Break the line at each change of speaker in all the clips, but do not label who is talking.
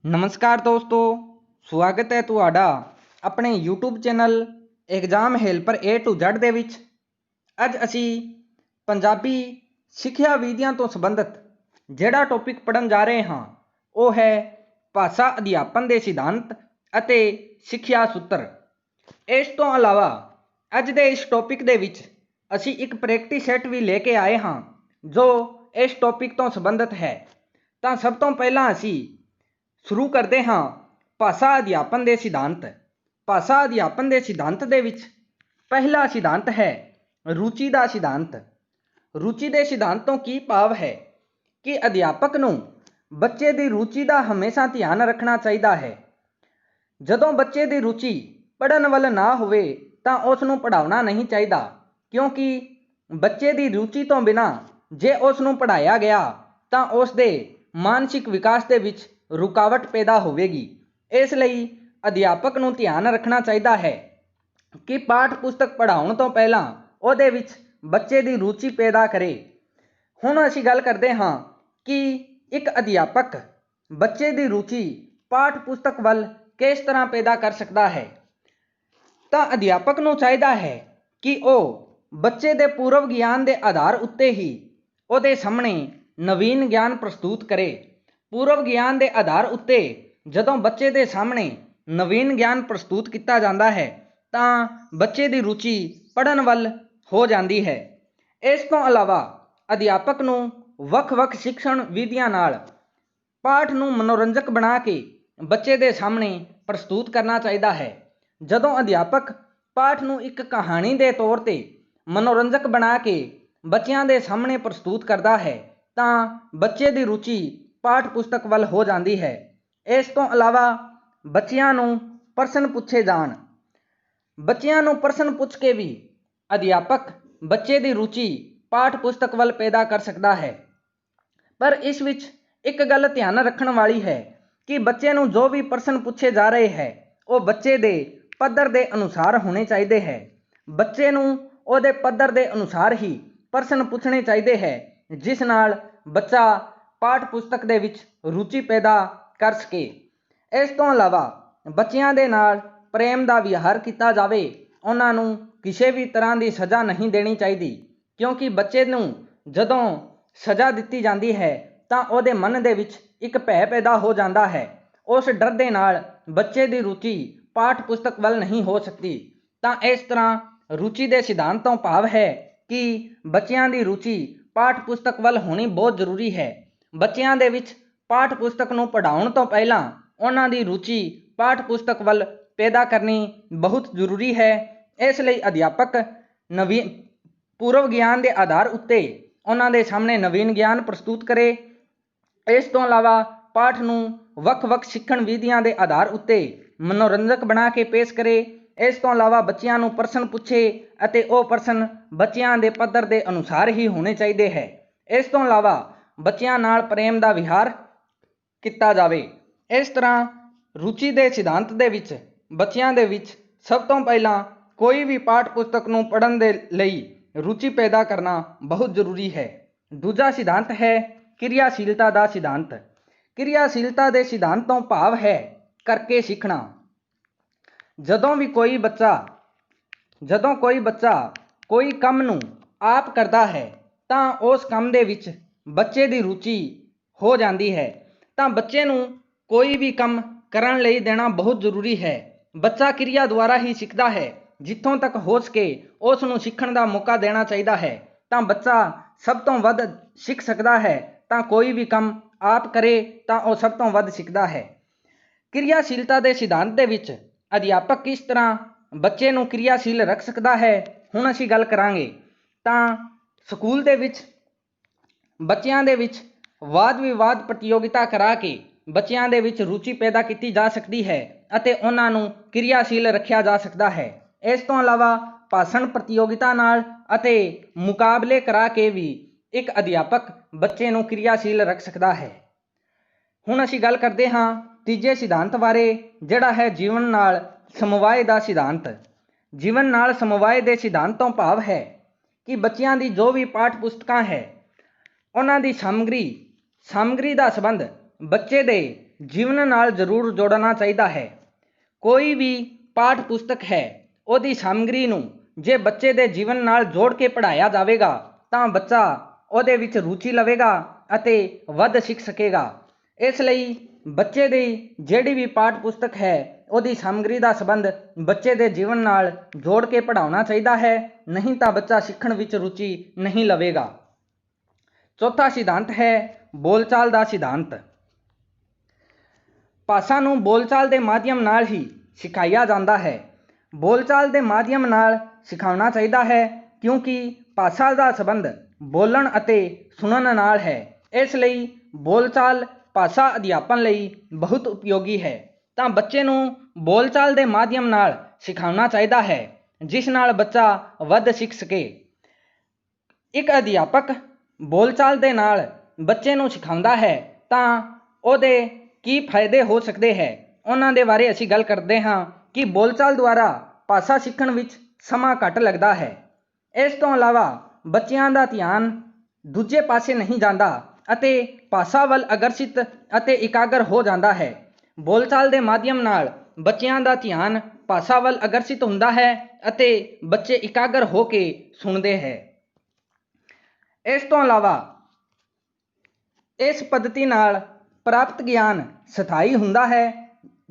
नमस्कार दोस्तों, स्वागत है ਤੁਹਾਡਾ ਆਪਣੇ YouTube channel exam helper A to Z ਦੇ ਵਿੱਚ। ਅੱਜ ਅਸੀਂ ਪੰਜਾਬੀ ਸਿੱਖਿਆ ਵਿਧੀਆਂ ਤੋਂ ਸੰਬੰਧਿਤ ਜਿਹੜਾ ਟੌਪਿਕ ਪੜ੍ਹਨ ਜਾ ਰਹੇ ਹਾਂ ਉਹ ਹੈ ਭਾਸ਼ਾ ਅਧਿਆਪਨ ਦੇ ਸਿਧਾਂਤ ਅਤੇ ਸਿੱਖਿਆ ਸੂਤਰ। ਇਸ ਤੋਂ ਇਲਾਵਾ ਅੱਜ ਦੇ ਇਸ ਟੌਪਿਕ ਦੇ ਵਿੱਚ ਅਸੀਂ ਇੱਕ ਪ੍ਰੈਕਟਿਸ ਸੈੱਟ ਵੀ ਲੈ ਕੇ ਆਏ ਹਾਂ ਜੋ ਇਸ ਟੌਪਿਕ ਤੋਂ ਸੰਬੰਧਿਤ ਹੈ। ਤਾਂ ਸਭ ਤੋਂ ਪਹਿਲਾਂ ਅਸੀਂ शुरू करते हाँ भाषा अध्यापन के सिद्धांत। भाषा अध्यापन के सिद्धांत दे विच पहला सिद्धांत है रुचि का सिद्धांत। रुचि के सिद्धांत तो की भाव है कि अध्यापक नूं बच्चे की रुचि का हमेशा ध्यान रखना चाहिए है। जदों बच्चे की रुचि पढ़न वाल ना होवे तां उसनूं पढ़ाउणा नहीं चाहिए, क्योंकि बच्चे की रुचि तो बिना जे उसनूं पढ़ाया गया तां उसदे मानसिक विकास के विच रुकावट पैदा होगी। इसलिए अध्यापक नूं ध्यान रखना चाहिए है कि पाठ पुस्तक पढ़ाउण तो पहला उहदे विच बच्चे की रुचि पैदा करे। हुण असीं गल करते हाँ कि एक अध्यापक बच्चे की रुचि पाठ पुस्तक वल किस तरह पैदा कर सकता है। तो अध्यापक नूं चाहिए है कि वह बच्चे के पूर्व ज्ञान के आधार उत्ते ही उहदे सामने नवीन ज्ञान प्रस्तुत करे। पूर्व ज्ञान के आधार उत्ते जदों बच्चे के सामने नवीन ज्ञान प्रस्तुत किया जाता है तो बच्चे की रुचि पढ़न वल हो जाती है। इस तो अलावा अध्यापक नूं वख-वख शिक्षण विधियां नाल पाठ नूं मनोरंजक बना के बच्चे के सामने प्रस्तुत करना चाहिए है। जदों अध्यापक पाठ नूं एक कहानी के तौर पर मनोरंजक बना के बच्चों के सामने प्रस्तुत करता है तो बच्चे की रुचि पाठ पुस्तक वल हो जाती है। इस तो अलावा बच्चों नूं प्रश्न पूछे जान, बच्चों नूं प्रश्न पूछ के भी अध्यापक बच्चे की रुचि पाठ पुस्तक वल पैदा कर सकता है। पर इस विच एक गल ध्यान रखने वाली है कि बच्चे नूं जो भी प्रश्न पूछे जा रहे हैं वो बच्चे के पद्धर के अनुसार होने चाहिए है। बच्चे नूं उहदे पद्धर के अनुसार ही प्रश्न पूछने चाहिए है जिस नाल बच्चा पाठ पुस्तक दे विच रुचि पैदा कर सके। इस तो अलावा बच्चों के नाल प्रेम का विहार किया जाए, उन्होंने किसी भी तरह की सज़ा नहीं देनी चाहिए, क्योंकि बच्चे नूं जदों सज़ा दी जाती है तो उहदे मन दे विच एक भय पैदा हो जाता है। उस डर दे नाल बच्चे की रुचि पाठ पुस्तक वल नहीं हो सकती। तो इस तरह रुचि के सिद्धांत तो भाव है कि बच्चों की रुचि पाठ पुस्तक वल होनी बहुत जरूरी है। बच्चों के विच पाठ पुस्तक नूं पढ़ाउण तो पहला उन्हां दी रुचि पाठ पुस्तक वल पैदा करनी बहुत जरूरी है। इसलिए अध्यापक नवीन पूर्व ज्ञान के आधार उत्ते उन्हां दे सामने नवीन ज्ञान प्रस्तुत करे। इस तो अलावा पाठ नूं वख-वख शिक्षण विधियां के आधार उत्ते मनोरंजक बना के पेश करे। इस तो अलावा बच्चों नूं प्रश्न पूछे अते वो प्रश्न बच्चों के पद्धर के अनुसार ही होने चाहिए है। इस तो अलावा बच्चों नाल प्रेम का विहार किया जाए। इस तरह रुचि के सिद्धांत दे विच बच्चों के विच सब तो पहला कोई भी पाठ पुस्तक नूं पढ़न दे लई रुचि पैदा करना बहुत जरूरी है। दूजा सिद्धांत है क्रियाशीलता का सिद्धांत। क्रियाशीलता के सिद्धांत तो भाव है करके सीखना। जदों कोई बच्चा कोई काम नूं आप करता है तो उस काम दे विच बच्चे की रुचि हो जाती है। तो बच्चे नूं कोई भी काम करन लई देना बहुत जरूरी है। बच्चा क्रिया द्वारा ही सीखता है, जिथों तक हो सके उस नूं सीखण का मौका देना चाहिए है। तो बच्चा सब तो वध सीख सकता है। तो कोई भी काम आप करे तो वह सब तो वध सीखता है। क्रियाशीलता के सिद्धांत दे विच अध्यापक किस तरह बच्चे नूं क्रियाशील रख सकता है हुण असीं गल करांगे। तो स्कूल दे विच बच्चों के विच वाद विवाद प्रतियोगिता करा के बच्चों के विच रुचि पैदा की जा सकती है अते उन्हां नूं क्रियाशील रखा जा सकता है। इस तो अलावा भाषण प्रतियोगिता नाल अते मुकाबले करा के भी एक अध्यापक बच्चे नूं क्रियाशील रख सकता है। हुण असीं गल करते हाँ तीजे सिद्धांत बारे जिहड़ा है जीवन नाल समवाय का सिद्धांत। जीवन नाल समवाय के सिद्धांत तो भाव है कि बच्चों की जो भी पाठ पुस्तकां है उन्हां दी सामग्री का संबंध ਬੱਚੇ ਦੇ ਜੀਵਨ ਨਾਲ ਜ਼ਰੂਰ ਜੋੜਨਾ ਚਾਹੀਦਾ ਹੈ। ਕੋਈ ਵੀ ਪਾਠ ਪੁਸਤਕ ਹੈ, ਉਹਦੀ ਸਾਮਗਰੀ ਨੂੰ ਜੇ ਬੱਚੇ ਦੇ ਜੀਵਨ ਨਾਲ ਜੋੜ ਕੇ ਪੜ੍ਹਾਇਆ ਜਾਵੇਗਾ ਤਾਂ ਬੱਚਾ ਉਹਦੇ ਵਿੱਚ ਰੁਚੀ ਲਵੇਗਾ ਅਤੇ ਵੱਧ ਸਿੱਖ ਸਕੇਗਾ। ਇਸ ਲਈ ਬੱਚੇ ਦੀ ਜਿਹੜੀ ਵੀ ਪਾਠ ਪੁਸਤਕ ਹੈ ਉਹਦੀ ਸਾਮਗਰੀ ਦਾ ਸੰਬੰਧ ਬੱਚੇ ਦੇ ਜੀਵਨ ਨਾਲ ਜੋੜ ਕੇ ਪੜ੍ਹਾਉਣਾ ਚਾਹੀਦਾ ਹੈ, ਨਹੀਂ ਤਾਂ ਬੱਚਾ ਸਿੱਖਣ ਵਿੱਚ ਰੁਚੀ ਨਹੀਂ ਲਵੇਗਾ। ਚੌਥਾ ਸਿਧਾਂਤ ਹੈ ਬੋਲਚਾਲ ਦਾ ਸਿਧਾਂਤ। ਭਾਸ਼ਾ ਨੂੰ ਬੋਲਚਾਲ ਦੇ ਮਾਧਿਅਮ ਨਾਲ ਹੀ ਸਿਖਾਇਆ ਜਾਂਦਾ ਹੈ। ਬੋਲਚਾਲ ਦੇ ਮਾਧਿਅਮ ਨਾਲ ਸਿਖਾਉਣਾ ਚਾਹੀਦਾ ਹੈ ਕਿਉਂਕਿ ਭਾਸ਼ਾ ਦਾ ਸੰਬੰਧ ਬੋਲਣ ਅਤੇ ਸੁਣਨ ਨਾਲ ਹੈ। ਇਸ ਲਈ ਬੋਲਚਾਲ ਭਾਸ਼ਾ ਅਧਿਆਪਨ ਲਈ ਬਹੁਤ ਉਪਯੋਗੀ ਹੈ। ਤਾਂ ਬੱਚੇ ਨੂੰ ਬੋਲਚਾਲ ਦੇ ਮਾਧਿਅਮ ਨਾਲ ਸਿਖਾਉਣਾ ਚਾਹੀਦਾ ਹੈ, ਜਿਸ ਨਾਲ ਬੱਚਾ ਵੱਧ ਸਿੱਖ ਸਕੇ। ਇੱਕ ਅਧਿਆਪਕ ਬੋਲਚਾਲ ਦੇ ਨਾਲ ਬੱਚੇ ਨੂੰ ਸਿਖਾਉਂਦਾ ਹੈ ਤਾਂ ਉਹਦੇ ਕੀ ਫਾਇਦੇ ਹੋ ਸਕਦੇ ਹੈ, ਉਹਨਾਂ ਦੇ ਬਾਰੇ ਅਸੀਂ ਗੱਲ ਕਰਦੇ ਹਾਂ ਕਿ ਬੋਲਚਾਲ ਦੁਆਰਾ ਭਾਸ਼ਾ ਸਿੱਖਣ ਵਿੱਚ ਸਮਾਂ ਘੱਟ ਲੱਗਦਾ ਹੈ। ਇਸ ਤੋਂ ਇਲਾਵਾ ਬੱਚਿਆਂ ਦਾ ਧਿਆਨ ਦੂਜੇ ਪਾਸੇ ਨਹੀਂ ਜਾਂਦਾ ਅਤੇ ਭਾਸ਼ਾ ਵੱਲ ਆਕਰਸ਼ਿਤ ਅਤੇ ਇਕਾਗਰ ਹੋ ਜਾਂਦਾ ਹੈ। ਬੋਲਚਾਲ ਦੇ ਮਾਧਿਅਮ ਨਾਲ ਬੱਚਿਆਂ ਦਾ ਧਿਆਨ ਭਾਸ਼ਾ ਵੱਲ ਆਕਰਸ਼ਿਤ ਹੁੰਦਾ ਹੈ ਅਤੇ ਬੱਚੇ ਇਕਾਗਰ ਹੋ ਕੇ ਸੁਣਦੇ ਹੈ। ਇਸ ਤੋਂ ਇਲਾਵਾ ਇਸ ਪद्धਤੀ ਨਾਲ ਪ੍ਰਾਪਤ ਗਿਆਨ ਸਥਾਈ ਹੁੰਦਾ ਹੈ।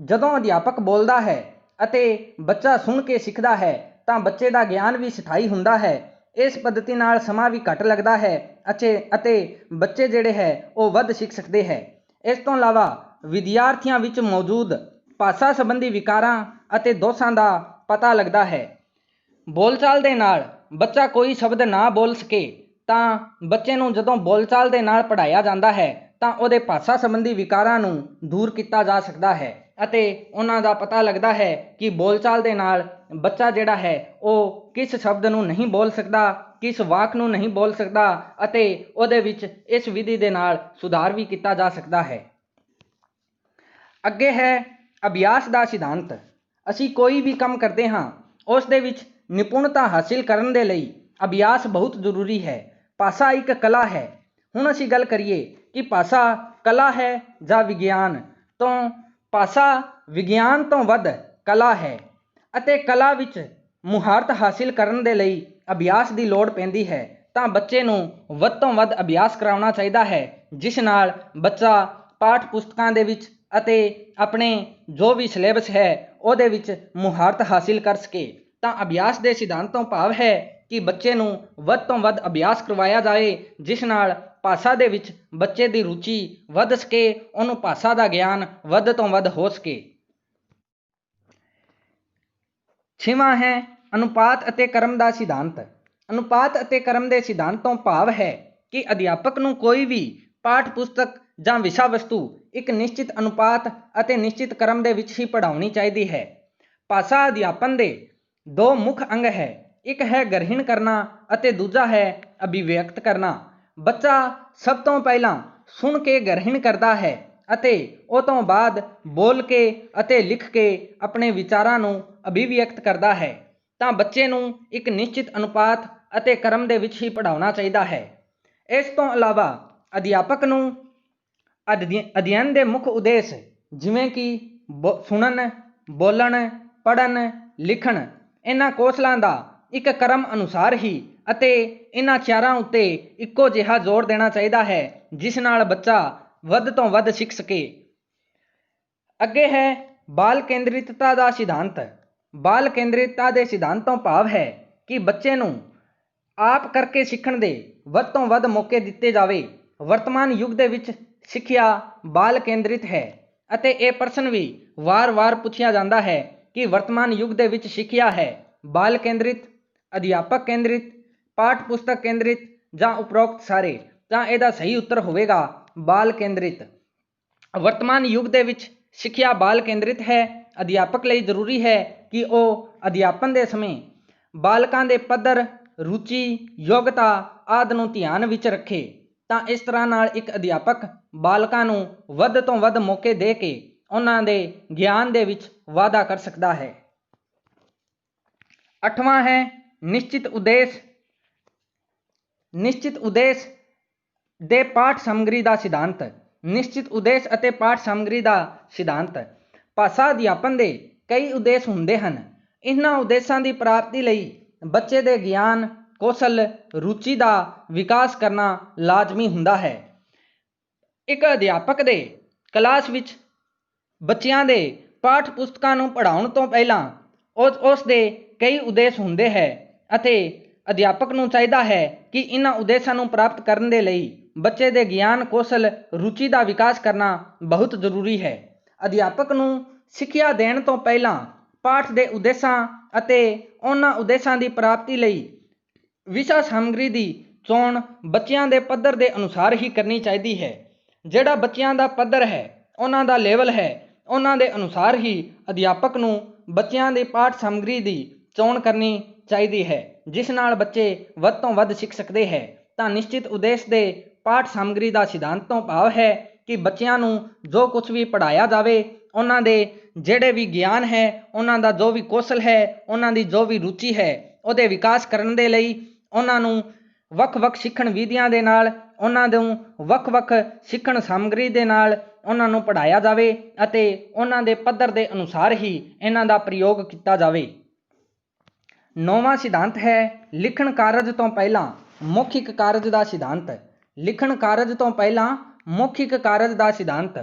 ਜਦੋਂ ਅਧਿਆਪਕ ਬੋਲਦਾ ਹੈ ਅਤੇ ਬੱਚਾ ਸੁਣ ਕੇ ਸਿੱਖਦਾ ਹੈ ਤਾਂ ਬੱਚੇ ਦਾ ਗਿਆਨ ਵੀ ਸਥਾਈ ਹੁੰਦਾ ਹੈ। ਇਸ ਪद्धਤੀ ਨਾਲ ਸਮਾਂ ਵੀ ਘੱਟ ਲੱਗਦਾ ਹੈ ਅਤੇ ਬੱਚੇ ਜਿਹੜੇ ਹੈ ਉਹ ਵੱਧ ਸਿੱਖ ਸਕਦੇ ਹੈ। ਇਸ ਤੋਂ ਇਲਾਵਾ ਵਿਦਿਆਰਥੀਆਂ ਵਿੱਚ ਮੌਜੂਦ ਭਾਸ਼ਾ ਸੰਬੰਧੀ ਵਿਕਾਰਾਂ ਅਤੇ ਦੋਸ਼ਾਂ ਦਾ ਪਤਾ ਲੱਗਦਾ ਹੈ। ਬੋਲਚਾਲ ਦੇ ਨਾਲ ਬੱਚਾ ਕੋਈ ਸ਼ਬਦ ਨਾ ਬੋਲ ਸਕੇ ਤਾਂ ਬੱਚੇ ਨੂੰ ਜਦੋਂ ਬੋਲਚਾਲ ਦੇ ਨਾਲ ਪੜ੍ਹਾਇਆ ਜਾਂਦਾ ਹੈ ਤਾਂ ਉਹਦੇ ਭਾਸ਼ਾ ਸੰਬੰਧੀ ਵਿਕਾਰਾਂ ਨੂੰ ਦੂਰ ਕੀਤਾ ਜਾ ਸਕਦਾ ਹੈ ਅਤੇ ਉਹਨਾਂ ਦਾ ਪਤਾ ਲੱਗਦਾ ਹੈ ਕਿ ਬੋਲਚਾਲ ਦੇ ਨਾਲ ਬੱਚਾ ਜਿਹੜਾ ਹੈ ਉਹ ਕਿਸ ਸ਼ਬਦ ਨੂੰ ਨਹੀਂ ਬੋਲ ਸਕਦਾ, ਕਿਸ ਵਾਕ ਨੂੰ ਨਹੀਂ ਬੋਲ ਸਕਦਾ ਅਤੇ ਉਹਦੇ ਵਿੱਚ ਇਸ ਵਿਧੀ ਦੇ ਨਾਲ ਸੁਧਾਰ ਵੀ ਕੀਤਾ ਜਾ ਸਕਦਾ ਹੈ। ਅੱਗੇ ਹੈ ਅਭਿਆਸ ਦਾ ਸਿਧਾਂਤ। ਅਸੀਂ ਕੋਈ ਵੀ ਕੰਮ ਕਰਦੇ ਹਾਂ ਉਸ ਦੇ ਵਿੱਚ ਨਿਪੁੰਨਤਾ ਹਾਸਿਲ ਕਰਨ ਦੇ ਲਈ ਅਭਿਆਸ ਬਹੁਤ ਜ਼ਰੂਰੀ ਹੈ। ਭਾਸ਼ਾ ਇੱਕ ਕਲਾ ਹੈ। ਹੁਣ ਅਸੀਂ ਗੱਲ ਕਰੀਏ ਕਿ ਭਾਸ਼ਾ ਕਲਾ ਹੈ ਜਾਂ ਵਿਗਿਆਨ, ਤਾਂ ਭਾਸ਼ਾ ਵਿਗਿਆਨ ਤੋਂ ਵੱਧ ਕਲਾ ਹੈ ਅਤੇ ਕਲਾ ਵਿੱਚ ਮੁਹਾਰਤ ਹਾਸਿਲ ਕਰਨ ਦੇ ਲਈ ਅਭਿਆਸ ਦੀ ਲੋੜ ਪੈਂਦੀ ਹੈ। ਤਾਂ ਬੱਚੇ ਨੂੰ ਵੱਧ ਤੋਂ ਵੱਧ ਅਭਿਆਸ ਕਰਾਉਣਾ ਚਾਹੀਦਾ ਹੈ, ਜਿਸ ਨਾਲ ਬੱਚਾ ਪਾਠ ਪੁਸਤਕਾਂ ਦੇ ਵਿੱਚ ਅਤੇ ਆਪਣੇ ਜੋ ਵੀ ਸਿਲੇਬਸ ਹੈ ਉਹਦੇ ਵਿੱਚ ਮੁਹਾਰਤ ਹਾਸਿਲ ਕਰ ਸਕੇ। ਤਾਂ ਅਭਿਆਸ ਦੇ ਸਿਧਾਂਤ ਤੋਂ ਭਾਵ ਹੈ ਕਿ ਬੱਚੇ ਨੂੰ ਵੱਧ ਤੋਂ ਵੱਧ ਅਭਿਆਸ ਕਰਵਾਇਆ ਜਾਏ, ਜਿਸ ਨਾਲ ਭਾਸ਼ਾ ਦੇ ਵਿੱਚ ਬੱਚੇ ਦੀ ਰੁਚੀ ਵੱਧ ਸਕੇ, ਉਹਨੂੰ ਭਾਸ਼ਾ ਦਾ ਗਿਆਨ ਵੱਧ ਤੋਂ ਵੱਧ ਹੋ ਸਕੇ। ਛੇਵਾਂ ਹੈ ਅਨੁਪਾਤ ਅਤੇ ਕਰਮ ਦਾ ਸਿਧਾਂਤ। ਅਨੁਪਾਤ ਅਤੇ ਕਰਮ ਦੇ ਸਿਧਾਂਤ ਤੋਂ ਭਾਵ ਹੈ ਕਿ ਅਧਿਆਪਕ ਨੂੰ ਕੋਈ ਵੀ ਪਾਠ ਪੁਸਤਕ ਜਾਂ ਵਿਸ਼ਾ ਵਸਤੂ ਇੱਕ ਨਿਸ਼ਚਿਤ ਅਨੁਪਾਤ ਅਤੇ ਨਿਸ਼ਚਿਤ ਕਰਮ ਦੇ ਵਿੱਚ ਹੀ ਪੜ੍ਹਾਉਣੀ ਚਾਹੀਦੀ ਹੈ। ਭਾਸ਼ਾ ਅਧਿਆਪਨ ਦੇ ਦੋ ਮੁੱਖ ਅੰਗ ਹੈ, ਇੱਕ ਹੈ ਗ੍ਰਹਿਣ ਕਰਨਾ ਅਤੇ ਦੂਜਾ ਹੈ ਅਭਿਵਿਅਕਤ ਕਰਨਾ। ਬੱਚਾ ਸਭ ਤੋਂ ਪਹਿਲਾਂ ਸੁਣ ਕੇ ਗ੍ਰਹਿਣ ਕਰਦਾ ਹੈ ਅਤੇ ਉਹ ਤੋਂ ਬਾਅਦ ਬੋਲ ਕੇ ਅਤੇ ਲਿਖ ਕੇ ਆਪਣੇ ਵਿਚਾਰਾਂ ਨੂੰ ਅਭਿਵਿਅਕਤ ਕਰਦਾ ਹੈ। ਤਾਂ ਬੱਚੇ ਨੂੰ ਇੱਕ ਨਿਸ਼ਚਿਤ ਅਨੁਪਾਤ ਅਤੇ ਕਰਮ ਦੇ ਵਿੱਚ ਹੀ ਪੜ੍ਹਾਉਣਾ ਚਾਹੀਦਾ ਹੈ। ਇਸ ਤੋਂ ਇਲਾਵਾ ਅਧਿਆਪਕ ਨੂੰ ਅਧਿਐਨ ਦੇ ਮੁੱਖ ਉਦੇਸ਼ ਜਿਵੇਂ ਕਿ ਸੁਣਨ, ਬੋਲਣ, ਪੜ੍ਹਨ, ਲਿਖਣ, ਇਹਨਾਂ ਕੌਸ਼ਲਾਂ ਦਾ ਇੱਕ ਕਰਮ ਅਨੁਸਾਰ ਹੀ ਅਤੇ ਇਹਨਾਂ ਚਾਰਾਂ ਉੱਤੇ ਇੱਕੋ ਜਿਹਾ ਜ਼ੋਰ ਦੇਣਾ ਚਾਹੀਦਾ ਹੈ, ਜਿਸ ਨਾਲ ਬੱਚਾ ਵੱਧ ਤੋਂ ਵੱਧ ਸਿੱਖ ਸਕੇ। ਅੱਗੇ ਹੈ ਬਾਲ ਕੇਂਦਰਿਤਤਾ ਦਾ ਸਿਧਾਂਤ। ਬਾਲ ਕੇਂਦਰਿਤਤਾ ਦੇ ਸਿਧਾਂਤ ਤੋਂ ਭਾਵ ਹੈ ਕਿ ਬੱਚੇ ਨੂੰ ਆਪ ਕਰਕੇ ਸਿੱਖਣ ਦੇ ਵੱਧ ਤੋਂ ਵੱਧ ਮੌਕੇ ਦਿੱਤੇ ਜਾਵੇ। ਵਰਤਮਾਨ ਯੁੱਗ ਦੇ ਵਿੱਚ ਸਿੱਖਿਆ ਬਾਲ ਕੇਂਦਰਿਤ ਹੈ ਅਤੇ ਇਹ ਪ੍ਰਸ਼ਨ ਵੀ ਵਾਰ-ਵਾਰ ਪੁੱਛਿਆ ਜਾਂਦਾ ਹੈ ਕਿ ਵਰਤਮਾਨ ਯੁੱਗ ਦੇ ਵਿੱਚ ਸਿੱਖਿਆ ਹੈ ਬਾਲ ਕੇਂਦਰਿਤ, ਅਧਿਆਪਕ ਕੇਂਦਰਿਤ, ਪਾਠ ਪੁਸਤਕ ਕੇਂਦਰਿਤ ਜਾਂ ਉਪਰੋਕਤ ਸਾਰੇ। ਤਾਂ ਇਹਦਾ ਸਹੀ ਉੱਤਰ ਹੋਵੇਗਾ ਬਾਲ ਕੇਂਦਰਿਤ। ਵਰਤਮਾਨ ਯੁੱਗ ਦੇ ਵਿੱਚ ਸਿੱਖਿਆ ਬਾਲ ਕੇਂਦਰਿਤ ਹੈ। ਅਧਿਆਪਕ ਲਈ ਜ਼ਰੂਰੀ ਹੈ ਕਿ ਉਹ ਅਧਿਆਪਨ ਦੇ ਸਮੇਂ ਬਾਲਕਾਂ ਦੇ ਪੱਧਰ, ਰੁਚੀ, ਯੋਗਤਾ ਆਦਿ ਨੂੰ ਧਿਆਨ ਵਿੱਚ ਰੱਖੇ। ਤਾਂ ਇਸ ਤਰ੍ਹਾਂ ਨਾਲ ਇੱਕ ਅਧਿਆਪਕ ਬਾਲਕਾਂ ਨੂੰ ਵੱਧ ਤੋਂ ਵੱਧ ਮੌਕੇ ਦੇ ਕੇ ਉਹਨਾਂ ਦੇ ਗਿਆਨ ਦੇ ਵਿੱਚ ਵਾਧਾ ਕਰ ਸਕਦਾ ਹੈ। ਅੱਠਵਾਂ ਹੈ ਨਿਸ਼ਚਿਤ ਉਦੇਸ਼। ਨਿਸ਼ਚਿਤ ਉਦੇਸ਼ ਦੇ ਪਾਠ ਸਮੱਗਰੀ ਦਾ ਸਿਧਾਂਤ। ਨਿਸ਼ਚਿਤ ਉਦੇਸ਼ ਅਤੇ ਪਾਠ ਸਮੱਗਰੀ ਦਾ ਸਿਧਾਂਤ। ਭਾਸ਼ਾ ਅਧਿਆਪਨ ਦੇ ਕਈ ਉਦੇਸ਼ ਹੁੰਦੇ ਹਨ। ਇਹਨਾਂ ਉਦੇਸ਼ਾਂ ਦੀ ਪ੍ਰਾਪਤੀ ਲਈ ਬੱਚੇ ਦੇ ਗਿਆਨ, ਕੌਸ਼ਲ, ਰੁਚੀ ਦਾ ਵਿਕਾਸ ਕਰਨਾ ਲਾਜ਼ਮੀ ਹੁੰਦਾ ਹੈ। ਇੱਕ ਅਧਿਆਪਕ ਦੇ ਕਲਾਸ ਵਿੱਚ ਬੱਚਿਆਂ ਦੇ ਪਾਠ ਪੁਸਤਕਾਂ ਨੂੰ ਪੜ੍ਹਾਉਣ ਤੋਂ ਪਹਿਲਾਂ ਉਸ ਦੇ ਕਈ ਉਦੇਸ਼ ਹੁੰਦੇ ਹੈ ਅਤੇ ਅਧਿਆਪਕ ਨੂੰ ਚਾਹੀਦਾ ਹੈ ਕਿ ਇਹਨਾਂ ਉਦੇਸ਼ਾਂ ਨੂੰ ਪ੍ਰਾਪਤ ਕਰਨ ਦੇ ਲਈ ਬੱਚੇ ਦੇ ਗਿਆਨ, ਕੌਸ਼ਲ, ਰੁਚੀ ਦਾ ਵਿਕਾਸ ਕਰਨਾ ਬਹੁਤ ਜ਼ਰੂਰੀ ਹੈ। ਅਧਿਆਪਕ ਨੂੰ ਸਿੱਖਿਆ ਦੇਣ ਤੋਂ ਪਹਿਲਾਂ ਪਾਠ ਦੇ ਉਦੇਸ਼ਾਂ ਅਤੇ ਉਹਨਾਂ ਉਦੇਸ਼ਾਂ ਦੀ ਪ੍ਰਾਪਤੀ ਲਈ ਵਿਸ਼ਾ ਸਮੱਗਰੀ ਦੀ ਚੋਣ ਬੱਚਿਆਂ ਦੇ ਪੱਧਰ ਦੇ ਅਨੁਸਾਰ ਹੀ ਕਰਨੀ ਚਾਹੀਦੀ ਹੈ। ਜਿਹੜਾ ਬੱਚਿਆਂ ਦਾ ਪੱਧਰ ਹੈ, ਉਹਨਾਂ ਦਾ ਲੈਵਲ ਹੈ, ਉਹਨਾਂ ਦੇ ਅਨੁਸਾਰ ਹੀ ਅਧਿਆਪਕ ਨੂੰ ਬੱਚਿਆਂ ਦੀ ਪਾਠ ਸਮੱਗਰੀ ਦੀ ਚੋਣ ਕਰਨੀ ਚਾਹੀਦੀ ਹੈ, ਜਿਸ ਨਾਲ ਬੱਚੇ ਵੱਧ ਤੋਂ ਵੱਧ ਸਿੱਖ ਸਕਦੇ ਹੈ। ਤਾਂ ਨਿਸ਼ਚਿਤ ਉਦੇਸ਼ ਦੇ ਪਾਠ ਸਮੱਗਰੀ ਦਾ ਸਿਧਾਂਤ ਤੋਂ ਭਾਵ ਹੈ ਕਿ ਬੱਚਿਆਂ ਨੂੰ ਜੋ ਕੁਝ ਵੀ ਪੜ੍ਹਾਇਆ ਜਾਵੇ, ਉਹਨਾਂ ਦੇ ਜਿਹੜੇ ਵੀ ਗਿਆਨ ਹੈ, ਉਹਨਾਂ ਦਾ ਜੋ ਵੀ ਕੌਸ਼ਲ ਹੈ, ਉਹਨਾਂ ਦੀ ਜੋ ਵੀ ਰੁਚੀ ਹੈ, ਉਹਦੇ ਵਿਕਾਸ ਕਰਨ ਦੇ ਲਈ ਉਹਨਾਂ ਨੂੰ ਵੱਖ-ਵੱਖ ਸਿੱਖਣ ਵਿਧੀਆਂ ਦੇ ਨਾਲ, ਉਹਨਾਂ ਨੂੰ ਵੱਖ-ਵੱਖ ਸਿੱਖਣ ਸਮੱਗਰੀ ਦੇ ਨਾਲ ਉਹਨਾਂ ਨੂੰ ਪੜ੍ਹਾਇਆ ਜਾਵੇ ਅਤੇ ਉਹਨਾਂ ਦੇ ਪੱਧਰ ਦੇ ਅਨੁਸਾਰ ਹੀ ਇਹਨਾਂ ਦਾ ਪ੍ਰਯੋਗ ਕੀਤਾ ਜਾਵੇ। 9ਵਾਂ ਸਿਧਾਂਤ ਹੈ ਲਿਖਣ ਕਾਰਜ ਤੋਂ ਪਹਿਲਾਂ ਮੌਖਿਕ ਕਾਰਜ ਦਾ ਸਿਧਾਂਤ। ਲਿਖਣ ਕਾਰਜ ਤੋਂ ਪਹਿਲਾਂ ਮੌਖਿਕ ਕਾਰਜ ਦਾ ਸਿਧਾਂਤ।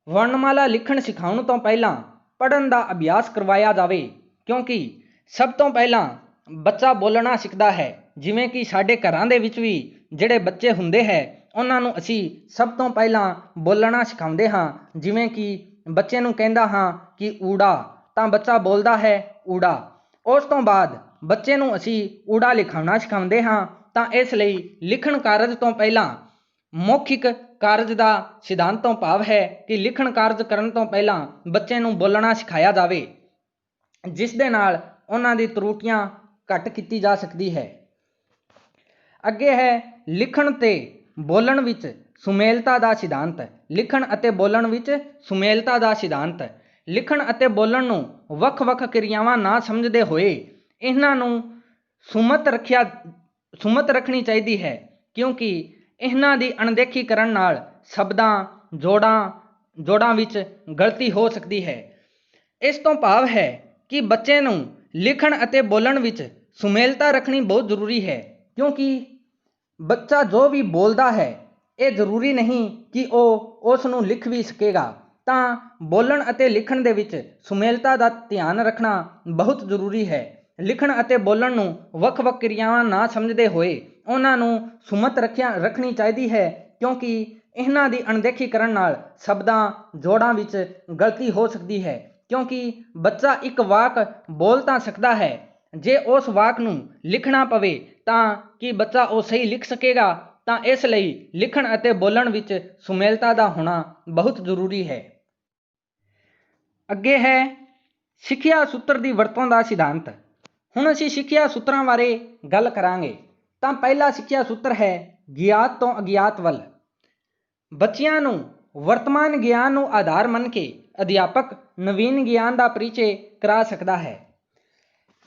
ਵਰਣਮਾਲਾ ਲਿਖਣ ਸਿਖਾਉਣ ਤੋਂ ਪਹਿਲਾਂ ਪੜ੍ਹਨ ਦਾ ਅਭਿਆਸ ਕਰਵਾਇਆ ਜਾਵੇ, ਕਿਉਂਕਿ ਸਭ ਤੋਂ ਪਹਿਲਾਂ ਬੱਚਾ ਬੋਲਣਾ ਸਿੱਖਦਾ ਹੈ। ਜਿਵੇਂ ਕਿ ਸਾਡੇ ਘਰਾਂ ਦੇ ਵਿੱਚ ਵੀ ਜਿਹੜੇ ਬੱਚੇ ਹੁੰਦੇ ਹੈ, ਉਹਨਾਂ ਨੂੰ ਅਸੀਂ ਸਭ ਤੋਂ ਪਹਿਲਾਂ ਬੋਲਣਾ ਸਿਖਾਉਂਦੇ ਹਾਂ। ਜਿਵੇਂ ਕਿ ਬੱਚੇ ਨੂੰ ਕਹਿੰਦਾ ਹਾਂ ਕਿ ਊੜਾ, ਤਾਂ ਬੱਚਾ ਬੋਲਦਾ ਹੈ ਊੜਾ। ਉਸ ਤੋਂ ਬਾਅਦ ਬੱਚੇ ਨੂੰ ਅਸੀਂ ਊੜਾ ਲਿਖਾਉਣਾ ਸਿਖਾਉਂਦੇ ਹਾਂ। ਤਾਂ ਇਸ ਲਈ ਲਿਖਣ ਕਾਰਜ ਤੋਂ ਪਹਿਲਾਂ ਮੌਖਿਕ ਕਾਰਜ ਦਾ ਸਿਧਾਂਤ ਤੋਂ ਭਾਵ ਹੈ ਕਿ ਲਿਖਣ ਕਾਰਜ ਕਰਨ ਤੋਂ ਪਹਿਲਾਂ ਬੱਚੇ ਨੂੰ ਬੋਲਣਾ ਸਿਖਾਇਆ ਜਾਵੇ, ਜਿਸ ਦੇ ਨਾਲ ਉਹਨਾਂ ਦੀ ਤਰੁੱਟੀਆਂ ਘੱਟ ਕੀਤੀ ਜਾ ਸਕਦੀ ਹੈ। ਅੱਗੇ ਹੈ ਲਿਖਣ ਤੇ ਬੋਲਣ ਵਿੱਚ ਸੁਮੇਲਤਾ ਦਾ ਸਿਧਾਂਤ। ਲਿਖਣ ਅਤੇ ਬੋਲਣ ਵਿੱਚ ਸੁਮੇਲਤਾ ਦਾ ਸਿਧਾਂਤ। ਲਿਖਣ ਅਤੇ ਬੋਲਣ ਨੂੰ ਵੱਖ-ਵੱਖ ਕਿਰਿਆਵਾਂ ਨਾ ਸਮਝਦੇ ਹੋਏ ਇਹਨਾਂ ਨੂੰ ਸੁਮਤ ਰੱਖਣੀ ਚਾਹੀਦੀ ਹੈ, ਕਿਉਂਕਿ ਇਹਨਾਂ ਦੀ ਅਣਦੇਖੀ ਕਰਨ ਨਾਲ ਸ਼ਬਦਾਂ, ਜੋੜਾਂ ਵਿੱਚ ਗਲਤੀ ਹੋ ਸਕਦੀ ਹੈ। ਇਸ ਤੋਂ ਭਾਵ ਹੈ ਕਿ ਬੱਚੇ ਨੂੰ ਲਿਖਣ ਅਤੇ ਬੋਲਣ ਵਿੱਚ ਸੁਮੇਲਤਾ ਰੱਖਣੀ ਬਹੁਤ ਜ਼ਰੂਰੀ ਹੈ, ਕਿਉਂਕਿ ਬੱਚਾ ਜੋ ਵੀ ਬੋਲਦਾ ਹੈ, ਇਹ ਜ਼ਰੂਰੀ ਨਹੀਂ ਕਿ ਉਹ ਉਸ ਨੂੰ ਲਿਖ ਵੀ ਸਕੇਗਾ। ਤਾਂ ਬੋਲਣ ਅਤੇ ਲਿਖਣ ਦੇ ਵਿੱਚ ਸੁਮੇਲਤਾ ਦਾ ਧਿਆਨ ਰੱਖਣਾ ਬਹੁਤ ਜ਼ਰੂਰੀ ਹੈ। ਲਿਖਣ ਅਤੇ ਬੋਲਣ ਨੂੰ ਵੱਖ-ਵੱਖ ਕਿਰਿਆਵਾਂ ਨਾ ਸਮਝਦੇ ਹੋਏ ਉਹਨਾਂ ਨੂੰ ਸੁਮਤ ਰੱਖਣੀ ਚਾਹੀਦੀ ਹੈ, ਕਿਉਂਕਿ ਇਹਨਾਂ ਦੀ ਅਣਦੇਖੀ ਕਰਨ ਨਾਲ ਸ਼ਬਦਾਂ, ਜੋੜਾਂ ਵਿੱਚ ਗਲਤੀ ਹੋ ਸਕਦੀ ਹੈ। ਕਿਉਂਕਿ ਬੱਚਾ ਇੱਕ ਵਾਕ ਬੋਲ ਤਾਂ ਸਕਦਾ ਹੈ, ਜੇ ਉਸ ਵਾਕ ਨੂੰ ਲਿਖਣਾ ਪਵੇ ਤਾਂ ਕੀ ਬੱਚਾ ਉਹ ਸਹੀ ਲਿਖ ਸਕੇਗਾ? ਤਾਂ ਇਸ ਲਈ ਲਿਖਣ ਅਤੇ ਬੋਲਣ ਵਿੱਚ ਸੁਮੇਲਤਾ ਦਾ ਹੋਣਾ ਬਹੁਤ ਜ਼ਰੂਰੀ ਹੈ। ਅੱਗੇ ਹੈ ਸਿੱਖਿਆ ਸੂਤਰ ਦੀ ਵਰਤੋਂ ਦਾ ਸਿਧਾਂਤ। ਹੁਣ ਅਸੀਂ ਸਿੱਖਿਆ ਸੂਤਰਾਂ ਬਾਰੇ ਗੱਲ ਕਰਾਂਗੇ। ਤਾਂ ਪਹਿਲਾ ਸਿੱਖਿਆ ਸੂਤਰ ਹੈ ਗਿਆਤ ਤੋਂ ਅਗਿਆਤ ਵੱਲ। ਬੱਚਿਆਂ ਨੂੰ ਵਰਤਮਾਨ ਗਿਆਨ ਨੂੰ ਆਧਾਰ ਮੰਨ ਕੇ ਅਧਿਆਪਕ ਨਵੀਨ ਗਿਆਨ ਦਾ ਪਰਿਚੈ ਕਰਾ ਸਕਦਾ ਹੈ।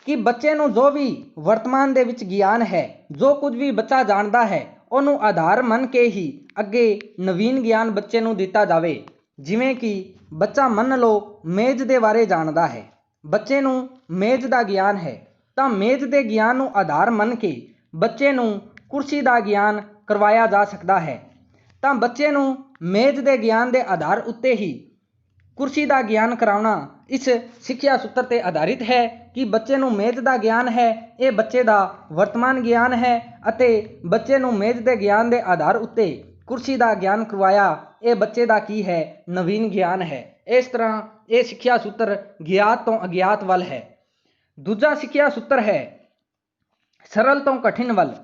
ਕਿ ਬੱਚੇ ਨੂੰ ਜੋ ਵੀ ਵਰਤਮਾਨ ਦੇ ਵਿੱਚ ਗਿਆਨ ਹੈ, ਜੋ ਕੁਝ ਵੀ ਬੱਚਾ ਜਾਣਦਾ ਹੈ, ਉਹਨੂੰ ਆਧਾਰ ਮੰਨ ਕੇ ਹੀ ਅੱਗੇ ਨਵੀਨ ਗਿਆਨ ਬੱਚੇ ਨੂੰ ਦਿੱਤਾ ਜਾਵੇ। ਜਿਵੇਂ ਕਿ ਬੱਚਾ ਮੰਨ ਲਓ ਮੇਜ਼ ਦੇ ਬਾਰੇ ਜਾਣਦਾ ਹੈ, ਬੱਚੇ ਨੂੰ ਮੇਜ਼ ਦਾ ਗਿਆਨ ਹੈ, ਤਾਂ ਮੇਜ਼ ਦੇ ਗਿਆਨ ਨੂੰ ਆਧਾਰ ਮੰਨ ਕੇ ਬੱਚੇ ਨੂੰ ਕੁਰਸੀ ਦਾ ਗਿਆਨ ਕਰਵਾਇਆ ਜਾ ਸਕਦਾ ਹੈ। ਤਾਂ ਬੱਚੇ ਨੂੰ ਮੇਜ਼ ਦੇ ਗਿਆਨ ਦੇ ਆਧਾਰ ਉੱਤੇ ਹੀ ਕੁਰਸੀ ਦਾ ਗਿਆਨ ਕਰਾਉਣਾ ਇਸ ਸਿੱਖਿਆ ਸੂਤਰ ਤੇ ਆਧਾਰਿਤ ਹੈ ਕਿ ਬੱਚੇ ਨੂੰ ਮੇਜ਼ ਦਾ ਗਿਆਨ ਹੈ, ਇਹ ਬੱਚੇ ਦਾ ਵਰਤਮਾਨ ਗਿਆਨ ਹੈ, ਅਤੇ ਬੱਚੇ ਨੂੰ ਮੇਜ਼ ਦੇ ਗਿਆਨ ਦੇ ਆਧਾਰ ਉੱਤੇ ਕੁਰਸੀ ਦਾ ਗਿਆਨ ਕਰਵਾਇਆ, ਇਹ ਬੱਚੇ ਦਾ ਕੀ ਹੈ? ਨਵੀਨ ਗਿਆਨ ਹੈ। ਇਸ ਤਰ੍ਹਾਂ ਇਹ ਸਿੱਖਿਆ ਸੂਤਰ ਗਿਆਤ ਤੋਂ ਅਗਿਆਤ ਵੱਲ ਹੈ। ਦੂਜਾ ਸਿੱਖਿਆ ਸੂਤਰ ਹੈ ਸਰਲ ਤੋਂ ਕਠਿਨ ਵੱਲ।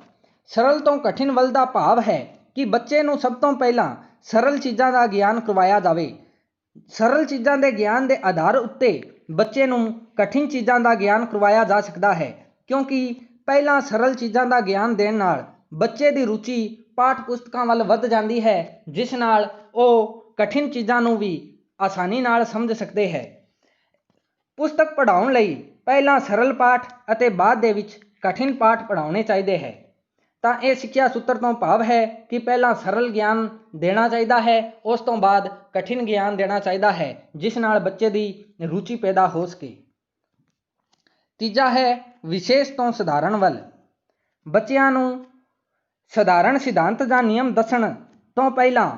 ਸਰਲ ਤੋਂ ਕਠਿਨ ਵੱਲ ਦਾ ਭਾਵ ਹੈ ਕਿ ਬੱਚੇ ਨੂੰ ਸਭ ਤੋਂ ਪਹਿਲਾਂ ਸਰਲ ਚੀਜ਼ਾਂ ਦਾ ਗਿਆਨ ਕਰਵਾਇਆ ਜਾਵੇ। ਸਰਲ ਚੀਜ਼ਾਂ ਦੇ ਗਿਆਨ ਦੇ ਆਧਾਰ ਉੱਤੇ ਬੱਚੇ ਨੂੰ ਕਠਿਨ ਚੀਜ਼ਾਂ ਦਾ ਗਿਆਨ ਕਰਵਾਇਆ ਜਾ ਸਕਦਾ ਹੈ, ਕਿਉਂਕਿ ਪਹਿਲਾਂ ਸਰਲ ਚੀਜ਼ਾਂ ਦਾ ਗਿਆਨ ਦੇਣ ਨਾਲ ਬੱਚੇ ਦੀ ਰੁਚੀ ਪਾਠ ਪੁਸਤਕਾਂ ਵੱਲ ਵੱਧ ਜਾਂਦੀ ਹੈ, ਜਿਸ ਨਾਲ ਉਹ ਕਠਿਨ ਚੀਜ਼ਾਂ ਨੂੰ ਵੀ ਆਸਾਨੀ ਨਾਲ ਸਮਝ ਸਕਦੇ ਹੈ। ਪੁਸਤਕ ਪੜ੍ਹਾਉਣ ਲਈ ਪਹਿਲਾਂ ਸਰਲ ਪਾਠ ਅਤੇ ਬਾਅਦ ਦੇ ਵਿੱਚ ਕਠਿਨ ਪਾਠ ਪੜ੍ਹਾਉਣੇ ਚਾਹੀਦੇ ਹੈ। ਤਾਂ ਇਹ ਸਿੱਖਿਆ ਸੂਤਰ ਤੋਂ ਭਾਵ ਹੈ ਕਿ ਪਹਿਲਾਂ ਸਰਲ ਗਿਆਨ ਦੇਣਾ ਚਾਹੀਦਾ ਹੈ, ਉਸ ਤੋਂ ਬਾਅਦ ਕਠਿਨ ਗਿਆਨ ਦੇਣਾ ਚਾਹੀਦਾ ਹੈ, ਜਿਸ ਨਾਲ ਬੱਚੇ ਦੀ ਰੁਚੀ ਪੈਦਾ ਹੋ ਸਕੇ। ਤੀਜਾ ਹੈ ਵਿਸ਼ੇਸ਼ ਤੋਂ ਸਧਾਰਨ ਵੱਲ। ਬੱਚਿਆਂ ਨੂੰ ਸਧਾਰਨ ਸਿਧਾਂਤ ਜਾਂ ਨਿਯਮ ਦੱਸਣ ਤੋਂ ਪਹਿਲਾਂ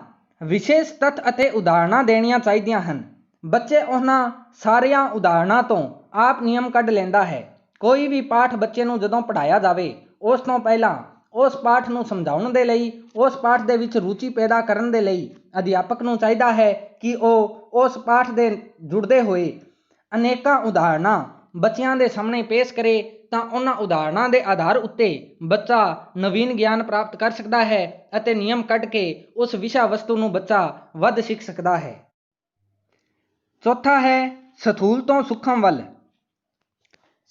ਵਿਸ਼ੇਸ਼ ਤੱਥ ਅਤੇ ਉਦਾਹਰਣਾਂ ਦੇਣੀਆਂ ਚਾਹੀਦੀਆਂ ਹਨ। ਬੱਚੇ ਉਹਨਾਂ ਸਾਰੀਆਂ ਉਦਾਹਰਣਾਂ ਤੋਂ ਆਪ ਨਿਯਮ ਕੱਢ ਲੈਂਦਾ ਹੈ। ਕੋਈ ਵੀ ਪਾਠ ਬੱਚੇ ਨੂੰ ਜਦੋਂ ਪੜ੍ਹਾਇਆ ਜਾਵੇ, ਉਸ ਤੋਂ ਪਹਿਲਾਂ ਉਸ ਪਾਠ ਨੂੰ ਸਮਝਾਉਣ ਦੇ ਲਈ, ਉਸ ਪਾਠ ਦੇ ਵਿੱਚ ਰੁਚੀ ਪੈਦਾ ਕਰਨ ਦੇ ਲਈ ਅਧਿਆਪਕ ਨੂੰ ਚਾਹੀਦਾ ਹੈ ਕਿ ਉਹ ਉਸ ਪਾਠ ਦੇ ਜੁੜਦੇ ਹੋਏ ਅਨੇਕਾਂ ਉਦਾਹਰਣਾਂ ਬੱਚਿਆਂ ਦੇ ਸਾਹਮਣੇ ਪੇਸ਼ ਕਰੇ, ਤਾਂ ਉਹਨਾਂ ਉਦਾਹਰਣਾਂ ਦੇ ਆਧਾਰ ਉੱਤੇ ਬੱਚਾ ਨਵੀਨ ਗਿਆਨ ਪ੍ਰਾਪਤ ਕਰ ਸਕਦਾ ਹੈ ਅਤੇ ਨਿਯਮ ਕੱਢ ਕੇ ਉਸ ਵਿਸ਼ਾ ਵਸਤੂ ਨੂੰ ਬੱਚਾ ਵੱਧ ਸਿੱਖ ਸਕਦਾ ਹੈ। ਚੌਥਾ ਹੈ ਸਥੂਲ ਤੋਂ ਸੂਖਮ ਵੱਲ।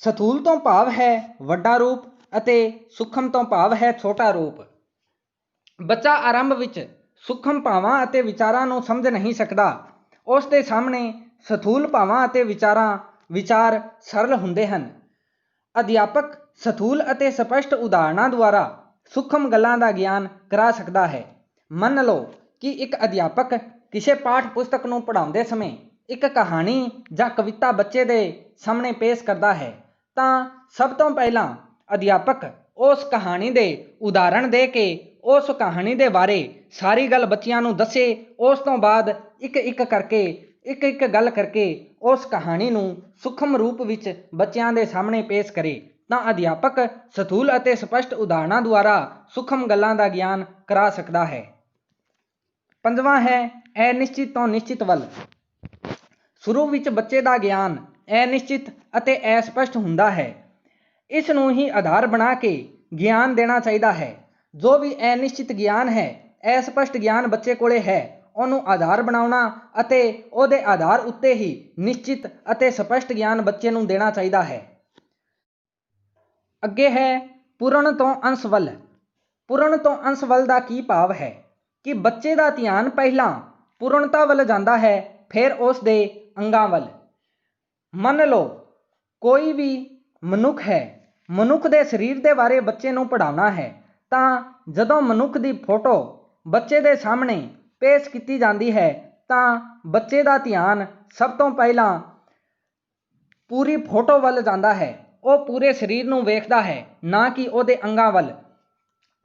ਸਥੂਲ ਤੋਂ ਭਾਵ ਹੈ ਵੱਡਾ ਰੂਪ ਅਤੇ ਸੂਖਮ ਤੋਂ ਭਾਵ ਹੈ ਛੋਟਾ ਰੂਪ। ਬੱਚਾ ਆਰੰਭ ਵਿੱਚ ਸੂਖਮ ਭਾਵਾਂ ਅਤੇ ਵਿਚਾਰਾਂ ਨੂੰ ਸਮਝ ਨਹੀਂ ਸਕਦਾ। ਉਸ ਦੇ ਸਾਹਮਣੇ ਸਥੂਲ ਭਾਵਾਂ ਅਤੇ ਵਿਚਾਰ ਸਰਲ ਹੁੰਦੇ ਹਨ। ਅਧਿਆਪਕ ਸਥੂਲ ਅਤੇ ਸਪਸ਼ਟ ਉਦਾਹਰਣਾਂ ਦੁਆਰਾ ਸੂਖਮ ਗੱਲਾਂ ਦਾ ਗਿਆਨ ਕਰਾ ਸਕਦਾ ਹੈ। ਮੰਨ ਲਓ ਕਿ ਇੱਕ ਅਧਿਆਪਕ ਕਿਸੇ ਪਾਠ ਪੁਸਤਕ ਨੂੰ ਪੜ੍ਹਾਉਂਦੇ ਸਮੇਂ ਇੱਕ ਕਹਾਣੀ ਜਾਂ ਕਵਿਤਾ ਬੱਚੇ ਦੇ ਸਾਹਮਣੇ ਪੇਸ਼ ਕਰਦਾ ਹੈ, ਤਾਂ ਸਭ ਤੋਂ ਪਹਿਲਾਂ ਅਧਿਆਪਕ ਉਸ ਕਹਾਣੀ ਦੇ ਉਦਾਹਰਣ ਦੇ ਕੇ ਉਸ ਕਹਾਣੀ ਦੇ ਬਾਰੇ ਸਾਰੀ ਗੱਲ ਬੱਚਿਆਂ ਨੂੰ ਦੱਸੇ। ਉਸ ਤੋਂ ਬਾਅਦ ਇੱਕ ਇੱਕ ਗੱਲ ਕਰਕੇ ਉਸ ਕਹਾਣੀ ਨੂੰ ਸੂਖਮ ਰੂਪ ਵਿੱਚ ਬੱਚਿਆਂ ਦੇ ਸਾਹਮਣੇ ਪੇਸ਼ ਕਰੇ, ਤਾਂ ਅਧਿਆਪਕ ਸਥੂਲ ਅਤੇ ਸਪਸ਼ਟ ਉਦਾਹਰਣਾਂ ਦੁਆਰਾ ਸੂਖਮ ਗੱਲਾਂ ਦਾ ਗਿਆਨ ਕਰਾ ਸਕਦਾ ਹੈ। ਪੰਜਵਾਂ ਹੈ ਅਨਿਸ਼ਚਿਤ ਤੋਂ ਨਿਸ਼ਚਿਤ ਵੱਲ। ਸ਼ੁਰੂ ਵਿੱਚ ਬੱਚੇ ਦਾ ਗਿਆਨ ਅਨਿਸ਼ਚਿਤ ਅਤੇ ਅਸਪਸ਼ਟ ਹੁੰਦਾ ਹੈ। ਇਸ ਨੂੰ ਹੀ ਆਧਾਰ ਬਣਾ ਕੇ ਗਿਆਨ ਦੇਣਾ ਚਾਹੀਦਾ ਹੈ। ਜੋ ਵੀ ਅਨਿਸ਼ਚਿਤ ਗਿਆਨ ਹੈ, ਅਸਪਸ਼ਟ ਗਿਆਨ ਬੱਚੇ ਕੋਲੇ ਹੈ, ਉਹਨੂੰ ਆਧਾਰ ਬਣਾਉਣਾ ਅਤੇ ਉਹਦੇ ਆਧਾਰ ਉੱਤੇ ਹੀ ਨਿਸ਼ਚਿਤ ਅਤੇ ਸਪਸ਼ਟ ਗਿਆਨ ਬੱਚੇ ਨੂੰ ਦੇਣਾ ਚਾਹੀਦਾ ਹੈ। ਅੱਗੇ ਹੈ ਪੂਰਨ ਤੋਂ ਅੰਸ਼ ਵੱਲ। ਪੂਰਨ ਤੋਂ ਅੰਸ਼ ਵੱਲ ਦਾ ਕੀ ਭਾਵ ਹੈ ਕਿ ਬੱਚੇ ਦਾ ਧਿਆਨ ਪਹਿਲਾਂ ਪੂਰਨਤਾ ਵੱਲ ਜਾਂਦਾ ਹੈ, ਫਿਰ ਉਸ ਦੇ ਅੰਗਾਂ ਵੱਲ। ਮੰਨ ਲਓ ਕੋਈ ਵੀ ਮਨੁੱਖ ਹੈ, ਮਨੁੱਖ ਦੇ ਸਰੀਰ ਦੇ ਬਾਰੇ ਬੱਚੇ ਨੂੰ ਪੜ੍ਹਾਉਣਾ ਹੈ, ਤਾਂ ਜਦੋਂ ਮਨੁੱਖ ਦੀ ਫੋਟੋ ਬੱਚੇ ਦੇ ਸਾਹਮਣੇ ਪੇਸ਼ ਕੀਤੀ ਜਾਂਦੀ ਹੈ, ਤਾਂ ਬੱਚੇ ਦਾ ਧਿਆਨ ਸਭ ਤੋਂ ਪਹਿਲਾਂ ਪੂਰੀ ਫੋਟੋ ਵੱਲ ਜਾਂਦਾ ਹੈ। ਉਹ ਪੂਰੇ ਸਰੀਰ ਨੂੰ ਵੇਖਦਾ ਹੈ, ਨਾ ਕਿ ਉਹਦੇ ਅੰਗਾਂ ਵੱਲ।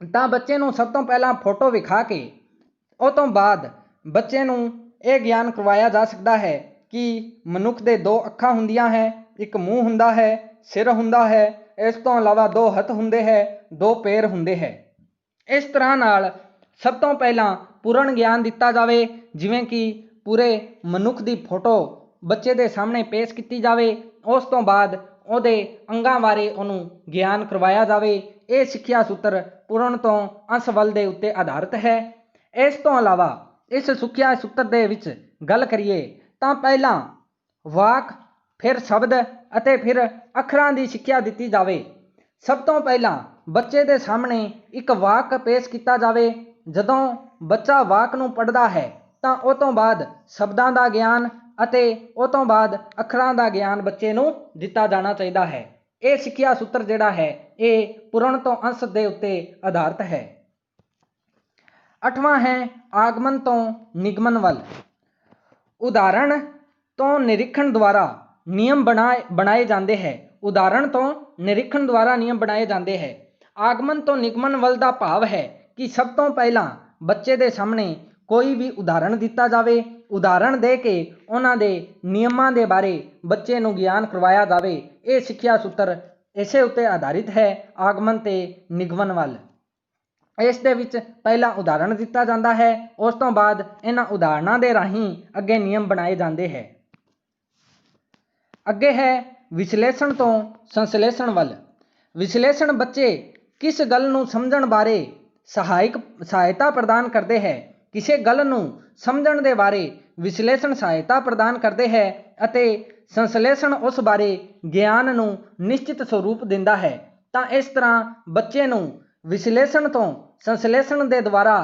ਤਾਂ ਬੱਚੇ ਨੂੰ ਸਭ ਤੋਂ ਪਹਿਲਾਂ ਫੋਟੋ ਵਿਖਾ ਕੇ ਉਹ ਤੋਂ ਬਾਅਦ ਬੱਚੇ ਨੂੰ ਇਹ ਗਿਆਨ ਕਰਵਾਇਆ ਜਾ ਸਕਦਾ ਹੈ ਕਿ ਮਨੁੱਖ ਦੇ 2 ਅੱਖਾਂ ਹੁੰਦੀਆਂ ਹੈ, ਇੱਕ ਮੂੰਹ ਹੁੰਦਾ ਹੈ, ਸਿਰ ਹੁੰਦਾ ਹੈ, ਇਸ ਤੋਂ ਇਲਾਵਾ 2 ਹੱਥ ਹੁੰਦੇ ਹੈ, 2 ਪੈਰ ਹੁੰਦੇ ਹੈ। ਇਸ ਤਰ੍ਹਾਂ ਨਾਲ ਸਭ ਤੋਂ ਪਹਿਲਾਂ ਪੂਰਨ ਗਿਆਨ ਦਿੱਤਾ ਜਾਵੇ, ਜਿਵੇਂ ਕਿ ਪੂਰੇ ਮਨੁੱਖ ਦੀ ਫੋਟੋ ਬੱਚੇ ਦੇ ਸਾਹਮਣੇ ਪੇਸ਼ ਕੀਤੀ ਜਾਵੇ। ਉਸ ਤੋਂ ਬਾਅਦ ਉਹਦੇ ਅੰਗਾਂ ਬਾਰੇ ਉਹਨੂੰ ਗਿਆਨ ਕਰਵਾਇਆ ਜਾਵੇ। ਇਹ ਸਿੱਖਿਆ ਸੂਤਰ ਪੂਰਨ ਤੋਂ ਅੰਸ਼ ਵੱਲ ਦੇ ਉੱਤੇ ਆਧਾਰਿਤ ਹੈ। ਇਸ ਤੋਂ ਇਲਾਵਾ ਇਸ ਸਿੱਖਿਆ ਸੂਤਰ ਦੇ ਵਿੱਚ ਗੱਲ ਕਰੀਏ ਤਾਂ ਪਹਿਲਾਂ ਵਾਕ, ਫਿਰ ਸ਼ਬਦ ਅਤੇ ਫਿਰ ਅੱਖਰਾਂ ਦੀ ਸਿੱਖਿਆ ਦਿੱਤੀ ਜਾਵੇ। ਸਭ ਤੋਂ ਪਹਿਲਾਂ ਬੱਚੇ ਦੇ ਸਾਹਮਣੇ ਇੱਕ ਵਾਕ ਪੇਸ਼ ਕੀਤਾ ਜਾਵੇ। ਜਦੋਂ ਬੱਚਾ ਵਾਕ ਨੂੰ ਪੜ੍ਹਦਾ ਹੈ, ਤਾਂ ਉਹ ਤੋਂ ਬਾਅਦ ਸ਼ਬਦਾਂ ਦਾ ਗਿਆਨ ਅਤੇ ਉਹ ਤੋਂ ਬਾਅਦ ਅੱਖਰਾਂ ਦਾ ਗਿਆਨ ਬੱਚੇ ਨੂੰ ਦਿੱਤਾ ਜਾਣਾ ਚਾਹੀਦਾ ਹੈ। ਇਹ ਸਿੱਖਿਆ ਸੂਤਰ ਜਿਹੜਾ ਹੈ ਇਹ ਪੂਰਨ ਤੋਂ ਅੰਸ਼ ਦੇ ਉੱਤੇ ਆਧਾਰਿਤ ਹੈ। 8ਵਾਂ ਹੈ ਆਗਮਨ ਤੋਂ ਨਿਗਮਨ ਵੱਲ। ਉਦਾਹਰਣ ਤੋਂ ਨਿਰੀਖਣ ਦੁਆਰਾ ਨਿਯਮ ਬਣਾਏ ਜਾਂਦੇ ਹੈ। ਉਦਾਹਰਣ ਤੋਂ ਨਿਰੀਖਣ ਦੁਆਰਾ ਨਿਯਮ ਬਣਾਏ ਜਾਂਦੇ ਹੈ। ਆਗਮਨ ਤੋਂ ਨਿਗਮਨ ਵੱਲ ਦਾ ਭਾਵ ਹੈ ਕਿ ਸਭ ਤੋਂ ਪਹਿਲਾਂ ਬੱਚੇ ਦੇ ਸਾਹਮਣੇ ਕੋਈ ਵੀ ਉਦਾਹਰਣ ਦਿੱਤਾ ਜਾਵੇ। ਉਦਾਹਰਣ ਦੇ ਕੇ ਉਹਨਾਂ ਦੇ ਨਿਯਮਾਂ ਦੇ ਬਾਰੇ ਬੱਚੇ ਨੂੰ ਗਿਆਨ ਕਰਵਾਇਆ ਜਾਵੇ। ਇਹ ਸਿੱਖਿਆ ਸੂਤਰ ਇਸੇ ਉੱਤੇ ਆਧਾਰਿਤ ਹੈ, ਆਗਮਨ ਤੇ ਨਿਗਮਨ ਵੱਲ। ਇਸ ਦੇ ਵਿੱਚ ਪਹਿਲਾਂ ਉਦਾਹਰਣ ਦਿੱਤਾ ਜਾਂਦਾ ਹੈ, ਉਸ ਤੋਂ ਬਾਅਦ ਇਹਨਾਂ ਉਦਾਹਰਣਾਂ ਦੇ ਰਾਹੀਂ ਅੱਗੇ ਨਿਯਮ ਬਣਾਏ ਜਾਂਦੇ ਹੈ। ਅੱਗੇ ਹੈ ਵਿਸ਼ਲੇਸ਼ਣ ਤੋਂ ਸੰਸ਼ਲੇਸ਼ਣ ਵੱਲ। ਵਿਸ਼ਲੇਸ਼ਣ ਬੱਚੇ ਕਿਸ ਗੱਲ ਨੂੰ ਸਮਝਣ ਬਾਰੇ ਸਹਾਇਤਾ ਪ੍ਰਦਾਨ ਕਰਦੇ ਹੈ। ਕਿਸੇ ਗੱਲ ਨੂੰ ਸਮਝਣ ਦੇ ਬਾਰੇ ਵਿਸ਼ਲੇਸ਼ਣ ਸਹਾਇਤਾ ਪ੍ਰਦਾਨ ਕਰਦੇ ਹੈ ਅਤੇ ਸੰਸ਼ਲੇਸ਼ਣ ਉਸ ਬਾਰੇ ਗਿਆਨ ਨੂੰ ਨਿਸ਼ਚਿਤ ਸਰੂਪ ਦਿੰਦਾ ਹੈ। ਤਾਂ ਇਸ ਤਰ੍ਹਾਂ ਬੱਚੇ ਨੂੰ ਵਿਸ਼ਲੇਸ਼ਣ ਤੋਂ ਸੰਸ਼ਲੇਸ਼ਣ ਦੇ ਦੁਆਰਾ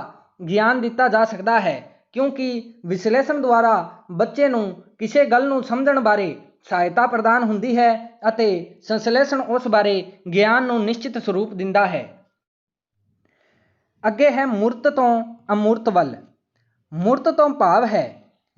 ਗਿਆਨ ਦਿੱਤਾ ਜਾ ਸਕਦਾ ਹੈ, ਕਿਉਂਕਿ ਵਿਸ਼ਲੇਸ਼ਣ ਦੁਆਰਾ ਬੱਚੇ ਨੂੰ ਕਿਸੇ ਗੱਲ ਨੂੰ ਸਮਝਣ ਬਾਰੇ ਸਹਾਇਤਾ ਪ੍ਰਦਾਨ ਹੁੰਦੀ ਹੈ ਅਤੇ ਸੰਸ਼ਲੇਸ਼ਣ ਉਸ ਬਾਰੇ ਗਿਆਨ ਨੂੰ ਨਿਸ਼ਚਿਤ ਸਰੂਪ ਦਿੰਦਾ ਹੈ। ਅੱਗੇ ਹੈ ਮੂਰਤ ਤੋਂ ਅਮੂਰਤ ਵੱਲ। ਮੂਰਤ ਤੋਂ ਭਾਵ ਹੈ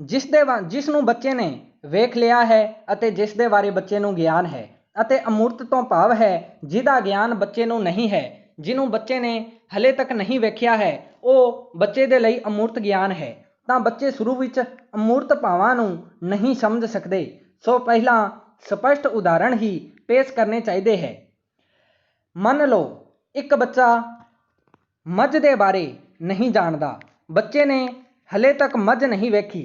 ਜਿਸ ਨੂੰ ਬੱਚੇ ਨੇ ਵੇਖ ਲਿਆ ਹੈ ਅਤੇ ਜਿਸ ਦੇ ਬਾਰੇ ਬੱਚੇ ਨੂੰ ਗਿਆਨ ਹੈ, ਅਤੇ ਅਮੂਰਤ ਤੋਂ ਭਾਵ ਹੈ ਜਿਹਦਾ ਗਿਆਨ ਬੱਚੇ ਨੂੰ ਨਹੀਂ ਹੈ, ਜਿਹਨੂੰ ਬੱਚੇ ਨੇ ਹਲੇ ਤੱਕ ਨਹੀਂ ਵੇਖਿਆ ਹੈ, ਉਹ ਬੱਚੇ ਦੇ ਲਈ ਅਮੂਰਤ ਗਿਆਨ ਹੈ। ਤਾਂ ਬੱਚੇ ਸ਼ੁਰੂ ਵਿੱਚ ਅਮੂਰਤ ਭਾਵਾਂ ਨੂੰ ਨਹੀਂ ਸਮਝ ਸਕਦੇ, ਸੋ ਪਹਿਲਾਂ ਸਪਸ਼ਟ ਉਦਾਹਰਣ ਹੀ ਪੇਸ਼ ਕਰਨੇ ਚਾਹੀਦੇ ਹੈ। ਮੰਨ ਲਓ ਇੱਕ ਬੱਚਾ ਮੱਝ ਦੇ ਬਾਰੇ ਨਹੀਂ ਜਾਣਦਾ, ਬੱਚੇ ਨੇ ਹਲੇ ਤੱਕ ਮੱਝ ਨਹੀਂ ਵੇਖੀ,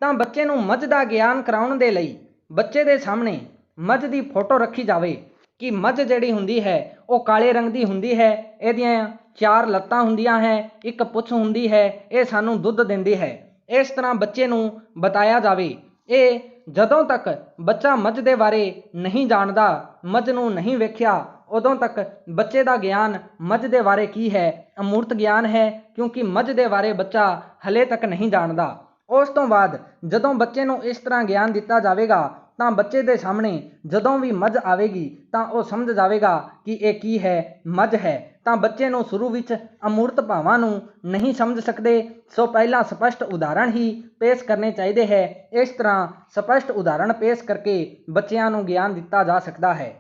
ਤਾਂ ਬੱਚੇ ਨੂੰ ਮੱਝ ਦਾ ਗਿਆਨ ਕਰਾਉਣ ਦੇ ਲਈ ਬੱਚੇ ਦੇ ਸਾਹਮਣੇ ਮੱਝ ਦੀ ਫੋਟੋ ਰੱਖੀ ਜਾਵੇ ਕਿ ਮੱਝ ਜਿਹੜੀ ਹੁੰਦੀ ਹੈ ਉਹ ਕਾਲੇ ਰੰਗ ਦੀ ਹੁੰਦੀ ਹੈ, ਇਹਦੀਆਂ 4 ਲੱਤਾਂ ਹੁੰਦੀਆਂ ਹੈ, ਇੱਕ ਪੁੱਛ ਹੁੰਦੀ ਹੈ, ਇਹ ਸਾਨੂੰ ਦੁੱਧ ਦਿੰਦੀ ਹੈ। ਇਸ ਤਰ੍ਹਾਂ ਬੱਚੇ ਨੂੰ ਬਤਾਇਆ ਜਾਵੇ। ਇਹ ਜਦੋਂ ਤੱਕ ਬੱਚਾ ਮੱਝ ਦੇ ਬਾਰੇ ਨਹੀਂ ਜਾਣਦਾ, ਮੱਝ ਨੂੰ ਨਹੀਂ ਵੇਖਿਆ, ਉਦੋਂ ਤੱਕ ਬੱਚੇ ਦਾ ਗਿਆਨ ਮੱਝ ਦੇ ਬਾਰੇ ਕੀ ਹੈ, ਅਮੂਰਤ ਗਿਆਨ ਹੈ, ਕਿਉਂਕਿ ਮੱਝ ਦੇ ਬਾਰੇ ਬੱਚਾ ਹਲੇ ਤੱਕ ਨਹੀਂ ਜਾਣਦਾ। ਉਸ ਤੋਂ ਬਾਅਦ ਜਦੋਂ ਬੱਚੇ ਨੂੰ ਇਸ ਤਰ੍ਹਾਂ ਗਿਆਨ ਦਿੱਤਾ ਜਾਵੇਗਾ ਤਾਂ ਬੱਚੇ ਦੇ ਸਾਹਮਣੇ ਜਦੋਂ ਵੀ ਮੱਝ ਆਵੇਗੀ ਤਾਂ ਉਹ ਸਮਝ ਜਾਵੇਗਾ ਕਿ ਇਹ ਕੀ ਹੈ, ਮੱਝ ਹੈ। ਤਾਂ ਬੱਚੇ ਨੂੰ ਸ਼ੁਰੂ ਵਿੱਚ ਅਮੂਰਤ ਭਾਵਾਂ ਨੂੰ ਨਹੀਂ ਸਮਝ ਸਕਦੇ, ਸੋ ਪਹਿਲਾਂ ਸਪਸ਼ਟ ਉਦਾਹਰਣ ਹੀ ਪੇਸ਼ ਕਰਨੇ ਚਾਹੀਦੇ ਹੈ। ਇਸ ਤਰ੍ਹਾਂ ਸਪਸ਼ਟ ਉਦਾਹਰਣ ਪੇਸ਼ ਕਰਕੇ ਬੱਚਿਆਂ ਨੂੰ ਗਿਆਨ ਦਿੱਤਾ ਜਾ ਸਕਦਾ ਹੈ।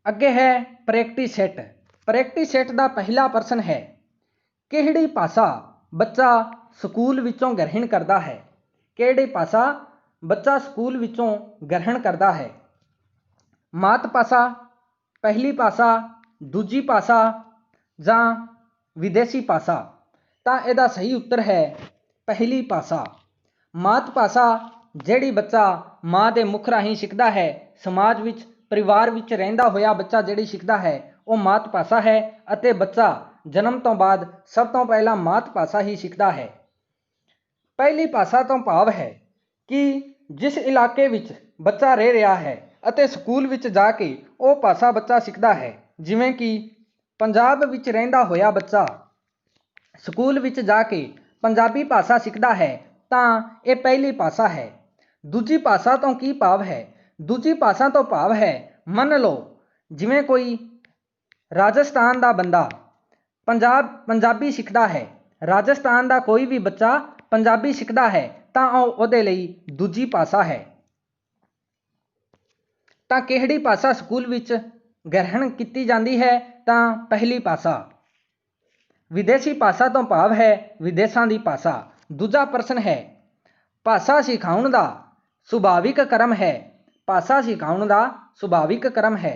ਅੱਗੇ ਹੈ ਪ੍ਰੈਕਟਿਸ ਸੈੱਟ। ਪ੍ਰੈਕਟਿਸ ਸੈੱਟ ਦਾ ਪਹਿਲਾ ਪ੍ਰਸ਼ਨ ਹੈ, ਕਿਹੜੀ ਭਾਸ਼ਾ ਬੱਚਾ ਸਕੂਲ ਵਿੱਚੋਂ ਗ੍ਰਹਿਣ ਕਰਦਾ ਹੈ? ਕਿਹੜੀ ਭਾਸ਼ਾ ਬੱਚਾ ਸਕੂਲ ਵਿੱਚੋਂ ਗ੍ਰਹਿਣ ਕਰਦਾ ਹੈ? ਮਾਤ ਭਾਸ਼ਾ, ਪਹਿਲੀ ਭਾਸ਼ਾ, ਦੂਜੀ ਭਾਸ਼ਾ ਜਾਂ ਵਿਦੇਸ਼ੀ ਭਾਸ਼ਾ? ਤਾਂ ਇਹਦਾ ਸਹੀ ਉੱਤਰ ਹੈ ਪਹਿਲੀ ਭਾਸ਼ਾ। ਮਾਤ ਭਾਸ਼ਾ ਜਿਹੜੀ ਬੱਚਾ ਮਾਂ ਦੇ ਮੁਖ ਰਾਹੀਂ ਸਿੱਖਦਾ ਹੈ, ਸਮਾਜ ਵਿੱਚ ਪਰਿਵਾਰ ਵਿੱਚ ਰਹਿੰਦਾ ਹੋਇਆ ਬੱਚਾ ਜਿਹੜੀ ਸਿੱਖਦਾ ਹੈ ਉਹ ਮਾਤ ਭਾਸ਼ਾ ਹੈ, ਅਤੇ ਬੱਚਾ ਜਨਮ ਤੋਂ ਬਾਅਦ ਸਭ ਤੋਂ ਪਹਿਲਾਂ ਮਾਤ ਭਾਸ਼ਾ ਹੀ ਸਿੱਖਦਾ ਹੈ। ਪਹਿਲੀ ਭਾਸ਼ਾ ਤੋਂ ਭਾਵ ਹੈ ਕਿ ਜਿਸ ਇਲਾਕੇ ਵਿੱਚ ਬੱਚਾ ਰਹਿ ਰਿਹਾ ਹੈ ਅਤੇ ਸਕੂਲ ਵਿੱਚ ਜਾ ਕੇ ਉਹ ਭਾਸ਼ਾ ਬੱਚਾ ਸਿੱਖਦਾ ਹੈ। ਜਿਵੇਂ ਕਿ ਪੰਜਾਬ ਵਿੱਚ ਰਹਿੰਦਾ ਹੋਇਆ ਬੱਚਾ ਸਕੂਲ ਵਿੱਚ ਜਾ ਕੇ ਪੰਜਾਬੀ ਭਾਸ਼ਾ ਸਿੱਖਦਾ ਹੈ ਤਾਂ ਇਹ ਪਹਿਲੀ ਭਾਸ਼ਾ ਹੈ। ਦੂਜੀ ਭਾਸ਼ਾ ਤੋਂ ਕੀ ਭਾਵ ਹੈ? ਦੂਜੀ ਭਾਸ਼ਾ ਤੋਂ ਭਾਵ ਹੈ, ਮੰਨ ਲਓ ਜਿਵੇਂ ਕੋਈ ਰਾਜਸਥਾਨ ਦਾ ਬੰਦਾ ਪੰਜਾਬੀ ਸਿੱਖਦਾ ਹੈ, ਰਾਜਸਥਾਨ ਦਾ ਕੋਈ ਵੀ ਬੱਚਾ ਪੰਜਾਬੀ ਸਿੱਖਦਾ ਹੈ ਤਾਂ ਉਹਦੇ ਲਈ ਦੂਜੀ ਭਾਸ਼ਾ ਹੈ। ਤਾਂ ਕਿਹੜੀ ਭਾਸ਼ਾ ਸਕੂਲ ਵਿੱਚ ਗ੍ਰਹਿਣ ਕੀਤੀ ਜਾਂਦੀ ਹੈ? ਤਾਂ ਪਹਿਲੀ ਭਾਸ਼ਾ। ਵਿਦੇਸ਼ੀ ਭਾਸ਼ਾ ਤੋਂ ਭਾਵ ਹੈ ਵਿਦੇਸ਼ਾਂ ਦੀ ਭਾਸ਼ਾ। ਦੂਜਾ ਪ੍ਰਸ਼ਨ ਹੈ, ਭਾਸ਼ਾ ਸਿਖਾਉਣ ਦਾ ਸੁਭਾਵਿਕ ਕ੍ਰਮ ਹੈ। ਭਾਸ਼ਾ ਸਿਖਾਉਣ ਦਾ ਸੁਭਾਵਿਕ ਕ੍ਰਮ ਹੈ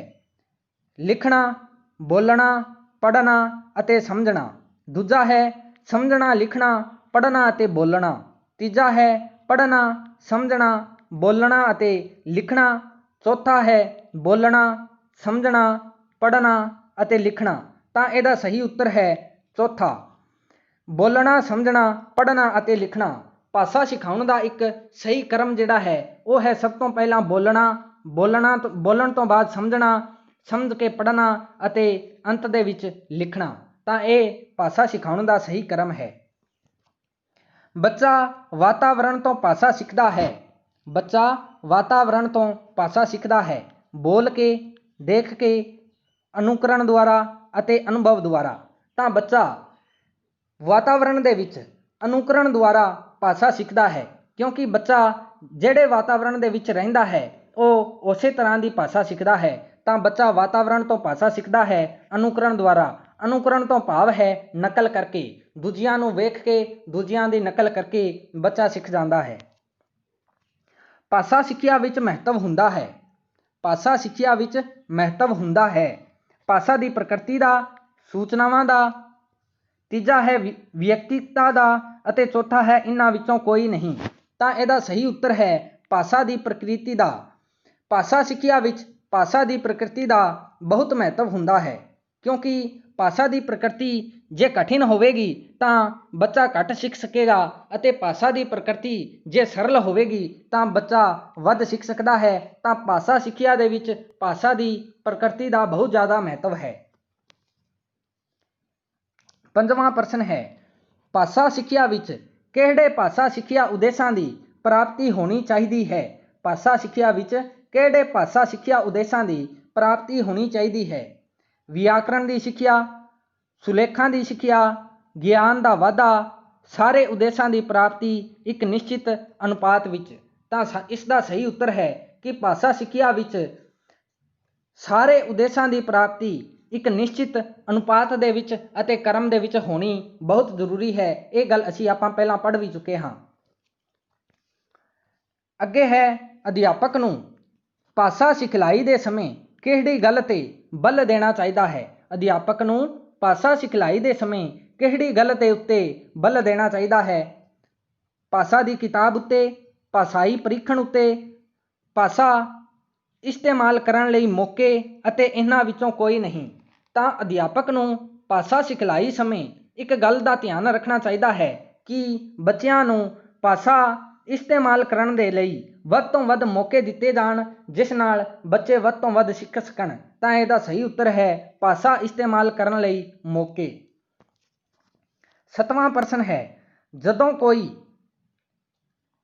ਲਿਖਣਾ, ਬੋਲਣਾ, ਪੜ੍ਹਨਾ ਅਤੇ ਸਮਝਣਾ। ਦੂਜਾ ਹੈ ਸਮਝਣਾ, ਲਿਖਣਾ, ਪੜ੍ਹਨਾ ਅਤੇ ਬੋਲਣਾ। ਤੀਜਾ ਹੈ ਪੜ੍ਹਨਾ, ਸਮਝਣਾ, ਬੋਲਣਾ ਅਤੇ ਲਿਖਣਾ। ਚੌਥਾ ਹੈ ਬੋਲਣਾ, ਸਮਝਣਾ, ਪੜ੍ਹਨਾ ਅਤੇ ਲਿਖਣਾ। ਤਾਂ ਇਹਦਾ ਸਹੀ ਉੱਤਰ ਹੈ ਚੌਥਾ, ਬੋਲਣਾ, ਸਮਝਣਾ, ਪੜ੍ਹਨਾ ਅਤੇ ਲਿਖਣਾ। ਭਾਸ਼ਾ ਸਿਖਾਉਣ ਦਾ ਇੱਕ ਸਹੀ ਕ੍ਰਮ ਜਿਹੜਾ ਹੈ ਉਹ ਹੈ ਸਭ ਤੋਂ ਪਹਿਲਾਂ ਬੋਲਣਾ, ਬੋਲਣ ਤੋਂ ਬਾਅਦ ਸਮਝਣਾ, ਸਮਝ ਕੇ ਪੜ੍ਹਨਾ ਅਤੇ ਅੰਤ ਦੇ ਵਿੱਚ ਲਿਖਣਾ। ਤਾਂ ਇਹ ਭਾਸ਼ਾ ਸਿਖਾਉਣ ਦਾ ਸਹੀ ਕ੍ਰਮ ਹੈ। ਬੱਚਾ ਵਾਤਾਵਰਣ ਤੋਂ ਭਾਸ਼ਾ ਸਿੱਖਦਾ ਹੈ। ਬੱਚਾ ਵਾਤਾਵਰਣ ਤੋਂ ਭਾਸ਼ਾ ਸਿੱਖਦਾ ਹੈ ਬੋਲ ਕੇ, ਦੇਖ ਕੇ, ਅਨੁਕਰਨ ਦੁਆਰਾ ਅਤੇ ਅਨੁਭਵ ਦੁਆਰਾ। ਤਾਂ ਬੱਚਾ ਵਾਤਾਵਰਣ ਦੇ ਵਿੱਚ ਅਨੁਕਰਨ ਦੁਆਰਾ ਭਾਸ਼ਾ ਸਿੱਖਦਾ ਹੈ, ਕਿਉਂਕਿ ਬੱਚਾ ਜਿਹੜੇ ਵਾਤਾਵਰਣ ਦੇ ਵਿੱਚ ਰਹਿੰਦਾ ਹੈ ਉਹ ਉਸੇ ਤਰ੍ਹਾਂ ਦੀ ਭਾਸ਼ਾ ਸਿੱਖਦਾ ਹੈ। ਤਾਂ ਬੱਚਾ ਵਾਤਾਵਰਣ ਤੋਂ ਭਾਸ਼ਾ ਸਿੱਖਦਾ ਹੈ ਅਨੁਕਰਨ ਦੁਆਰਾ। ਅਨੁਕਰਨ ਤੋਂ ਭਾਵ ਹੈ ਨਕਲ ਕਰਕੇ, ਦੂਜਿਆਂ ਨੂੰ ਵੇਖ ਕੇ, ਦੂਜਿਆਂ ਦੀ ਨਕਲ ਕਰਕੇ ਬੱਚਾ ਸਿੱਖ ਜਾਂਦਾ ਹੈ। ਭਾਸ਼ਾ ਸਿੱਖਿਆ ਵਿੱਚ ਮਹੱਤਵ ਹੁੰਦਾ ਹੈ। ਭਾਸ਼ਾ ਸਿੱਖਿਆ ਵਿੱਚ ਮਹੱਤਵ ਹੁੰਦਾ ਹੈ ਭਾਸ਼ਾ ਦੀ ਪ੍ਰਕਿਰਤੀ ਦਾ, ਸੂਚਨਾਵਾਂ ਦਾ। ਤੀਜਾ ਹੈ ਵਿਅਕਤੀਤਾ ਦਾ ਅਤੇ ਚੌਥਾ ਹੈ ਇਹਨਾਂ ਵਿੱਚੋਂ ਕੋਈ ਨਹੀਂ। ਤਾਂ ਇਹਦਾ ਸਹੀ ਉੱਤਰ ਹੈ ਭਾਸ਼ਾ ਦੀ ਪ੍ਰਕਿਰਤੀ ਦਾ। ਭਾਸ਼ਾ ਸਿੱਖਿਆ ਵਿੱਚ ਭਾਸ਼ਾ ਦੀ ਪ੍ਰਕਿਰਤੀ ਦਾ ਬਹੁਤ ਮਹੱਤਵ ਹੁੰਦਾ ਹੈ, ਕਿਉਂਕਿ ਭਾਸ਼ਾ ਦੀ ਪ੍ਰਕਿਰਤੀ ਜੇ ਕਠਿਨ ਹੋਵੇਗੀ ਤਾਂ ਬੱਚਾ ਘੱਟ ਸਿੱਖ ਸਕੇਗਾ, ਅਤੇ ਭਾਸ਼ਾ ਦੀ ਪ੍ਰਕਿਰਤੀ ਜੇ ਸਰਲ ਹੋਵੇਗੀ ਤਾਂ ਬੱਚਾ ਵੱਧ ਸਿੱਖ ਸਕਦਾ ਹੈ। ਤਾਂ ਭਾਸ਼ਾ ਸਿੱਖਿਆ ਦੇ ਵਿੱਚ ਭਾਸ਼ਾ ਦੀ ਪ੍ਰਕਿਰਤੀ ਦਾ ਬਹੁਤ ਜ਼ਿਆਦਾ ਮਹੱਤਵ ਹੈ। ਪੰਜਵਾਂ ਪ੍ਰਸ਼ਨ ਹੈ, ਭਾਸ਼ਾ ਸਿੱਖਿਆ ਵਿੱਚ ਕਿਹੜੇ ਭਾਸ਼ਾ ਸਿੱਖਿਆ ਉਦੇਸ਼ਾਂ ਦੀ ਪ੍ਰਾਪਤੀ ਹੋਣੀ ਚਾਹੀਦੀ ਹੈ? ਭਾਸ਼ਾ ਸਿੱਖਿਆ ਵਿੱਚ ਕਿਹੜੇ ਭਾਸ਼ਾ ਸਿੱਖਿਆ ਉਦੇਸ਼ਾਂ ਦੀ ਪ੍ਰਾਪਤੀ ਹੋਣੀ ਚਾਹੀਦੀ ਹੈ? ਵਿਆਕਰਣ ਦੀ ਸਿੱਖਿਆ, ਸੁਲੇਖਾਂ ਦੀ ਸਿੱਖਿਆ, ਗਿਆਨ ਦਾ ਵਾਧਾ, ਸਾਰੇ ਉਦੇਸ਼ਾਂ ਦੀ ਪ੍ਰਾਪਤੀ ਇੱਕ ਨਿਸ਼ਚਿਤ ਅਨੁਪਾਤ ਵਿੱਚ। ਤਾਂ ਇਸ ਦਾ ਸਹੀ ਉੱਤਰ ਹੈ ਕਿ ਭਾਸ਼ਾ ਸਿੱਖਿਆ ਵਿੱਚ ਸਾਰੇ ਉਦੇਸ਼ਾਂ ਦੀ ਪ੍ਰਾਪਤੀ ਇੱਕ ਨਿਸ਼ਚਿਤ ਅਨੁਪਾਤ ਦੇ ਵਿੱਚ ਅਤੇ ਕਰਮ ਦੇ ਵਿੱਚ ਹੋਣੀ ਬਹੁਤ ਜ਼ਰੂਰੀ ਹੈ। ਇਹ ਗੱਲ ਅਸੀਂ ਆਪਾਂ ਪਹਿਲਾਂ ਪੜ੍ਹ ਵੀ ਚੁੱਕੇ ਹਾਂ। ਅੱਗੇ ਹੈ ਅਧਿਆਪਕ ਨੂੰ ਭਾਸ਼ਾ ਸਿਖਲਾਈ ਦੇ ਸਮੇਂ ਕਿਹੜੀ ਗੱਲ 'ਤੇ ਬਲ ਦੇਣਾ ਚਾਹੀਦਾ ਹੈ। ਅਧਿਆਪਕ ਨੂੰ ਭਾਸ਼ਾ ਸਿਖਲਾਈ ਦੇ ਸਮੇਂ ਕਿਹੜੀ ਗੱਲ ਦੇ ਉੱਤੇ ਬਲ ਦੇਣਾ ਚਾਹੀਦਾ ਹੈ। ਭਾਸ਼ਾ ਦੀ ਕਿਤਾਬ ਉੱਤੇ, ਭਾਸ਼ਾਈ ਪਰੀਖਣ ਉੱਤੇ, ਭਾਸ਼ਾ ਇਸਤੇਮਾਲ ਕਰਨ ਲਈ ਮੌਕੇ ਅਤੇ ਇਹਨਾਂ ਵਿੱਚੋਂ ਕੋਈ ਨਹੀਂ। ਤਾਂ ਅਧਿਆਪਕ ਨੂੰ ਭਾਸ਼ਾ ਸਿਖਲਾਈ ਸਮੇਂ ਇੱਕ ਗੱਲ ਦਾ ਧਿਆਨ ਰੱਖਣਾ ਚਾਹੀਦਾ ਹੈ ਕਿ ਬੱਚਿਆਂ ਨੂੰ ਭਾਸ਼ਾ ਇਸਤੇਮਾਲ ਕਰਨ ਦੇ ਲਈ ਵੱਧ ਤੋਂ ਵੱਧ ਮੌਕੇ ਦਿੱਤੇ ਜਾਣ, ਜਿਸ ਨਾਲ ਬੱਚੇ ਵੱਧ ਤੋਂ ਵੱਧ ਸਿੱਖ ਸਕਣ। ਤਾਂ ਇਹਦਾ ਸਹੀ ਉੱਤਰ ਹੈ ਭਾਸ਼ਾ ਇਸਤੇਮਾਲ ਕਰਨ ਲਈ ਮੌਕੇ। 7ਵਾਂ ਪ੍ਰਸ਼ਨ ਹੈ, ਜਦੋਂ ਕੋਈ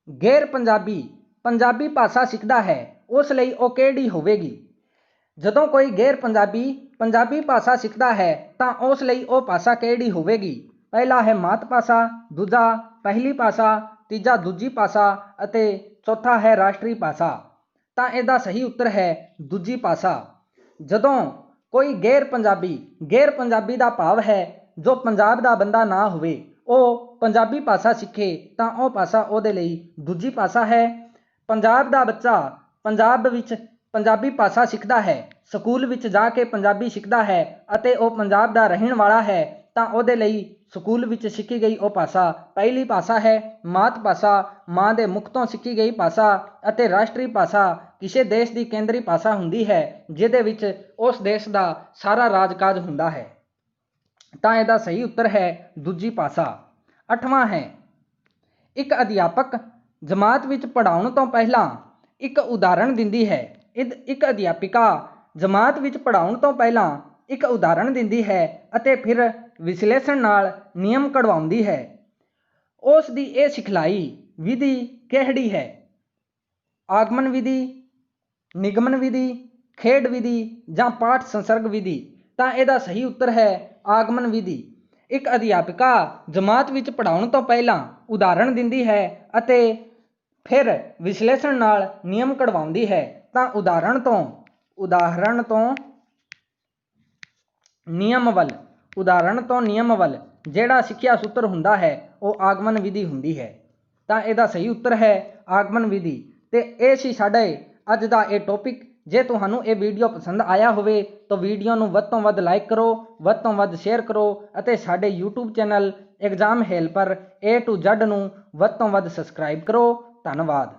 ਗੈਰ ਪੰਜਾਬੀ ਭਾਸ਼ਾ ਸਿੱਖਦਾ ਹੈ ਉਸ ਲਈ ਉਹ ਕਿਹੜੀ ਹੋਵੇਗੀ। ਜਦੋਂ ਕੋਈ ਗੈਰ ਪੰਜਾਬੀ ਭਾਸ਼ਾ ਸਿੱਖਦਾ ਹੈ ਤਾਂ ਉਸ ਲਈ ਉਹ ਭਾਸ਼ਾ ਕਿਹੜੀ ਹੋਵੇਗੀ। ਪਹਿਲਾ ਹੈ ਮਾਤ ਭਾਸ਼ਾ, ਦੂਜਾ ਪਹਿਲੀ ਭਾਸ਼ਾ, ਤੀਜਾ ਦੂਜੀ ਭਾਸ਼ਾ ਅਤੇ ਚੌਥਾ ਹੈ ਰਾਸ਼ਟਰੀ ਭਾਸ਼ਾ। ਤਾਂ ਇਹਦਾ ਸਹੀ ਉੱਤਰ ਹੈ ਦੂਜੀ ਭਾਸ਼ਾ। ਜਦੋਂ ਕੋਈ ਗੈਰ ਪੰਜਾਬੀ ਦਾ ਭਾਵ ਹੈ ਜੋ ਪੰਜਾਬ ਦਾ ਬੰਦਾ ਨਾ ਹੋਵੇ, ਉਹ ਪੰਜਾਬੀ ਭਾਸ਼ਾ ਸਿੱਖੇ ਤਾਂ ਉਹ ਭਾਸ਼ਾ ਉਹਦੇ ਲਈ ਦੂਜੀ ਭਾਸ਼ਾ ਹੈ। ਪੰਜਾਬ ਦਾ ਬੱਚਾ ਪੰਜਾਬ ਵਿੱਚ ਪੰਜਾਬੀ ਭਾਸ਼ਾ ਸਿੱਖਦਾ ਹੈ, ਸਕੂਲ ਵਿੱਚ ਜਾ ਕੇ ਪੰਜਾਬੀ ਸਿੱਖਦਾ ਹੈ ਅਤੇ ਉਹ ਪੰਜਾਬ ਦਾ ਰਹਿਣ ਵਾਲਾ ਹੈ, ਤਾਂ ਉਹਦੇ ਲਈ ਸਕੂਲ ਵਿੱਚ ਸਿੱਖੀ ਗਈ ਉਹ ਭਾਸ਼ਾ ਪਹਿਲੀ ਭਾਸ਼ਾ ਹੈ। ਮਾਤ ਭਾਸ਼ਾ ਮਾਂ ਦੇ ਮੁਖ ਤੋਂ ਸਿੱਖੀ ਗਈ ਭਾਸ਼ਾ ਅਤੇ ਰਾਸ਼ਟਰੀ ਭਾਸ਼ਾ ਕਿਸੇ ਦੇਸ਼ ਦੀ ਕੇਂਦਰੀ ਭਾਸ਼ਾ ਹੁੰਦੀ ਹੈ ਜਿਹਦੇ ਵਿੱਚ ਉਸ ਦੇਸ਼ ਦਾ ਸਾਰਾ ਰਾਜ-ਕਾਜ ਹੁੰਦਾ ਹੈ। ਤਾਂ ਇਹਦਾ ਸਹੀ ਉੱਤਰ ਹੈ ਦੂਜੀ ਭਾਸ਼ਾ। 8ਵਾਂ ਹੈ, ਇੱਕ ਅਧਿਆਪਕ ਜਮਾਤ ਵਿੱਚ ਪੜ੍ਹਾਉਣ ਤੋਂ ਪਹਿਲਾਂ ਇੱਕ ਉਦਾਹਰਣ ਦਿੰਦੀ ਹੈ। ਇੱਕ ਅਧਿਆਪਿਕਾ ਜਮਾਤ ਵਿੱਚ ਪੜ੍ਹਾਉਣ ਤੋਂ ਪਹਿਲਾਂ ਇੱਕ ਉਦਾਹਰਣ ਦਿੰਦੀ ਹੈ ਅਤੇ ਫਿਰ ਵਿਸ਼ਲੇਸ਼ਣ ਨਾਲ ਨਿਯਮ ਕਢਵਾਉਂਦੀ ਹੈ। ਉਸ ਦੀ ਇਹ ਸਿਖਲਾਈ ਵਿਧੀ ਕਿਹੜੀ ਹੈ। ਆਗਮਨ ਵਿਧੀ, ਨਿਗਮਨ ਵਿਧੀ, ਖੇਡ ਵਿਧੀ ਜਾਂ ਪਾਠ ਸੰਸਰਗ ਵਿਧੀ। ਤਾਂ ਇਹਦਾ ਸਹੀ ਉੱਤਰ ਹੈ ਆਗਮਨ ਵਿਧੀ। ਇੱਕ ਅਧਿਆਪਿਕਾ ਜਮਾਤ ਵਿੱਚ ਪੜ੍ਹਾਉਣ ਤੋਂ ਪਹਿਲਾਂ ਉਦਾਹਰਣ ਦਿੰਦੀ ਹੈ ਅਤੇ ਫਿਰ ਵਿਸ਼ਲੇਸ਼ਣ ਨਾਲ ਨਿਯਮ ਕਢਵਾਉਂਦੀ ਹੈ। ਤਾਂ ਉਦਾਹਰਣ ਤੋਂ ਨਿਯਮ ਵੱਲ ਜਿਹੜਾ ਸਿੱਖਿਆ ਸੂਤਰ ਹੁੰਦਾ ਹੈ ਉਹ ਆਗਮਨ ਵਿਧੀ ਹੁੰਦੀ ਹੈ। ਤਾਂ ਇਹਦਾ ਸਹੀ ਉੱਤਰ ਹੈ ਆਗਮਨ ਵਿਧੀ। ਤੇ ਇਹ ਸੀ ਸਾਡੇ ਅੱਜ ਦਾ ਇਹ ਟੌਪਿਕ। ਜੇ ਤੁਹਾਨੂੰ ਇਹ ਵੀਡੀਓ ਪਸੰਦ ਆਇਆ ਹੋਵੇ ਤਾਂ ਵੀਡੀਓ ਨੂੰ ਵੱਧ ਤੋਂ ਵੱਧ ਲਾਈਕ ਕਰੋ, ਵੱਧ ਤੋਂ ਵੱਧ ਸ਼ੇਅਰ ਕਰੋ ਅਤੇ ਸਾਡੇ YouTube channel exam helper A to Z ਨੂੰ ਵੱਧ ਤੋਂ ਵੱਧ ਸਬਸਕ੍ਰਾਈਬ ਕਰੋ। ਧੰਨਵਾਦ।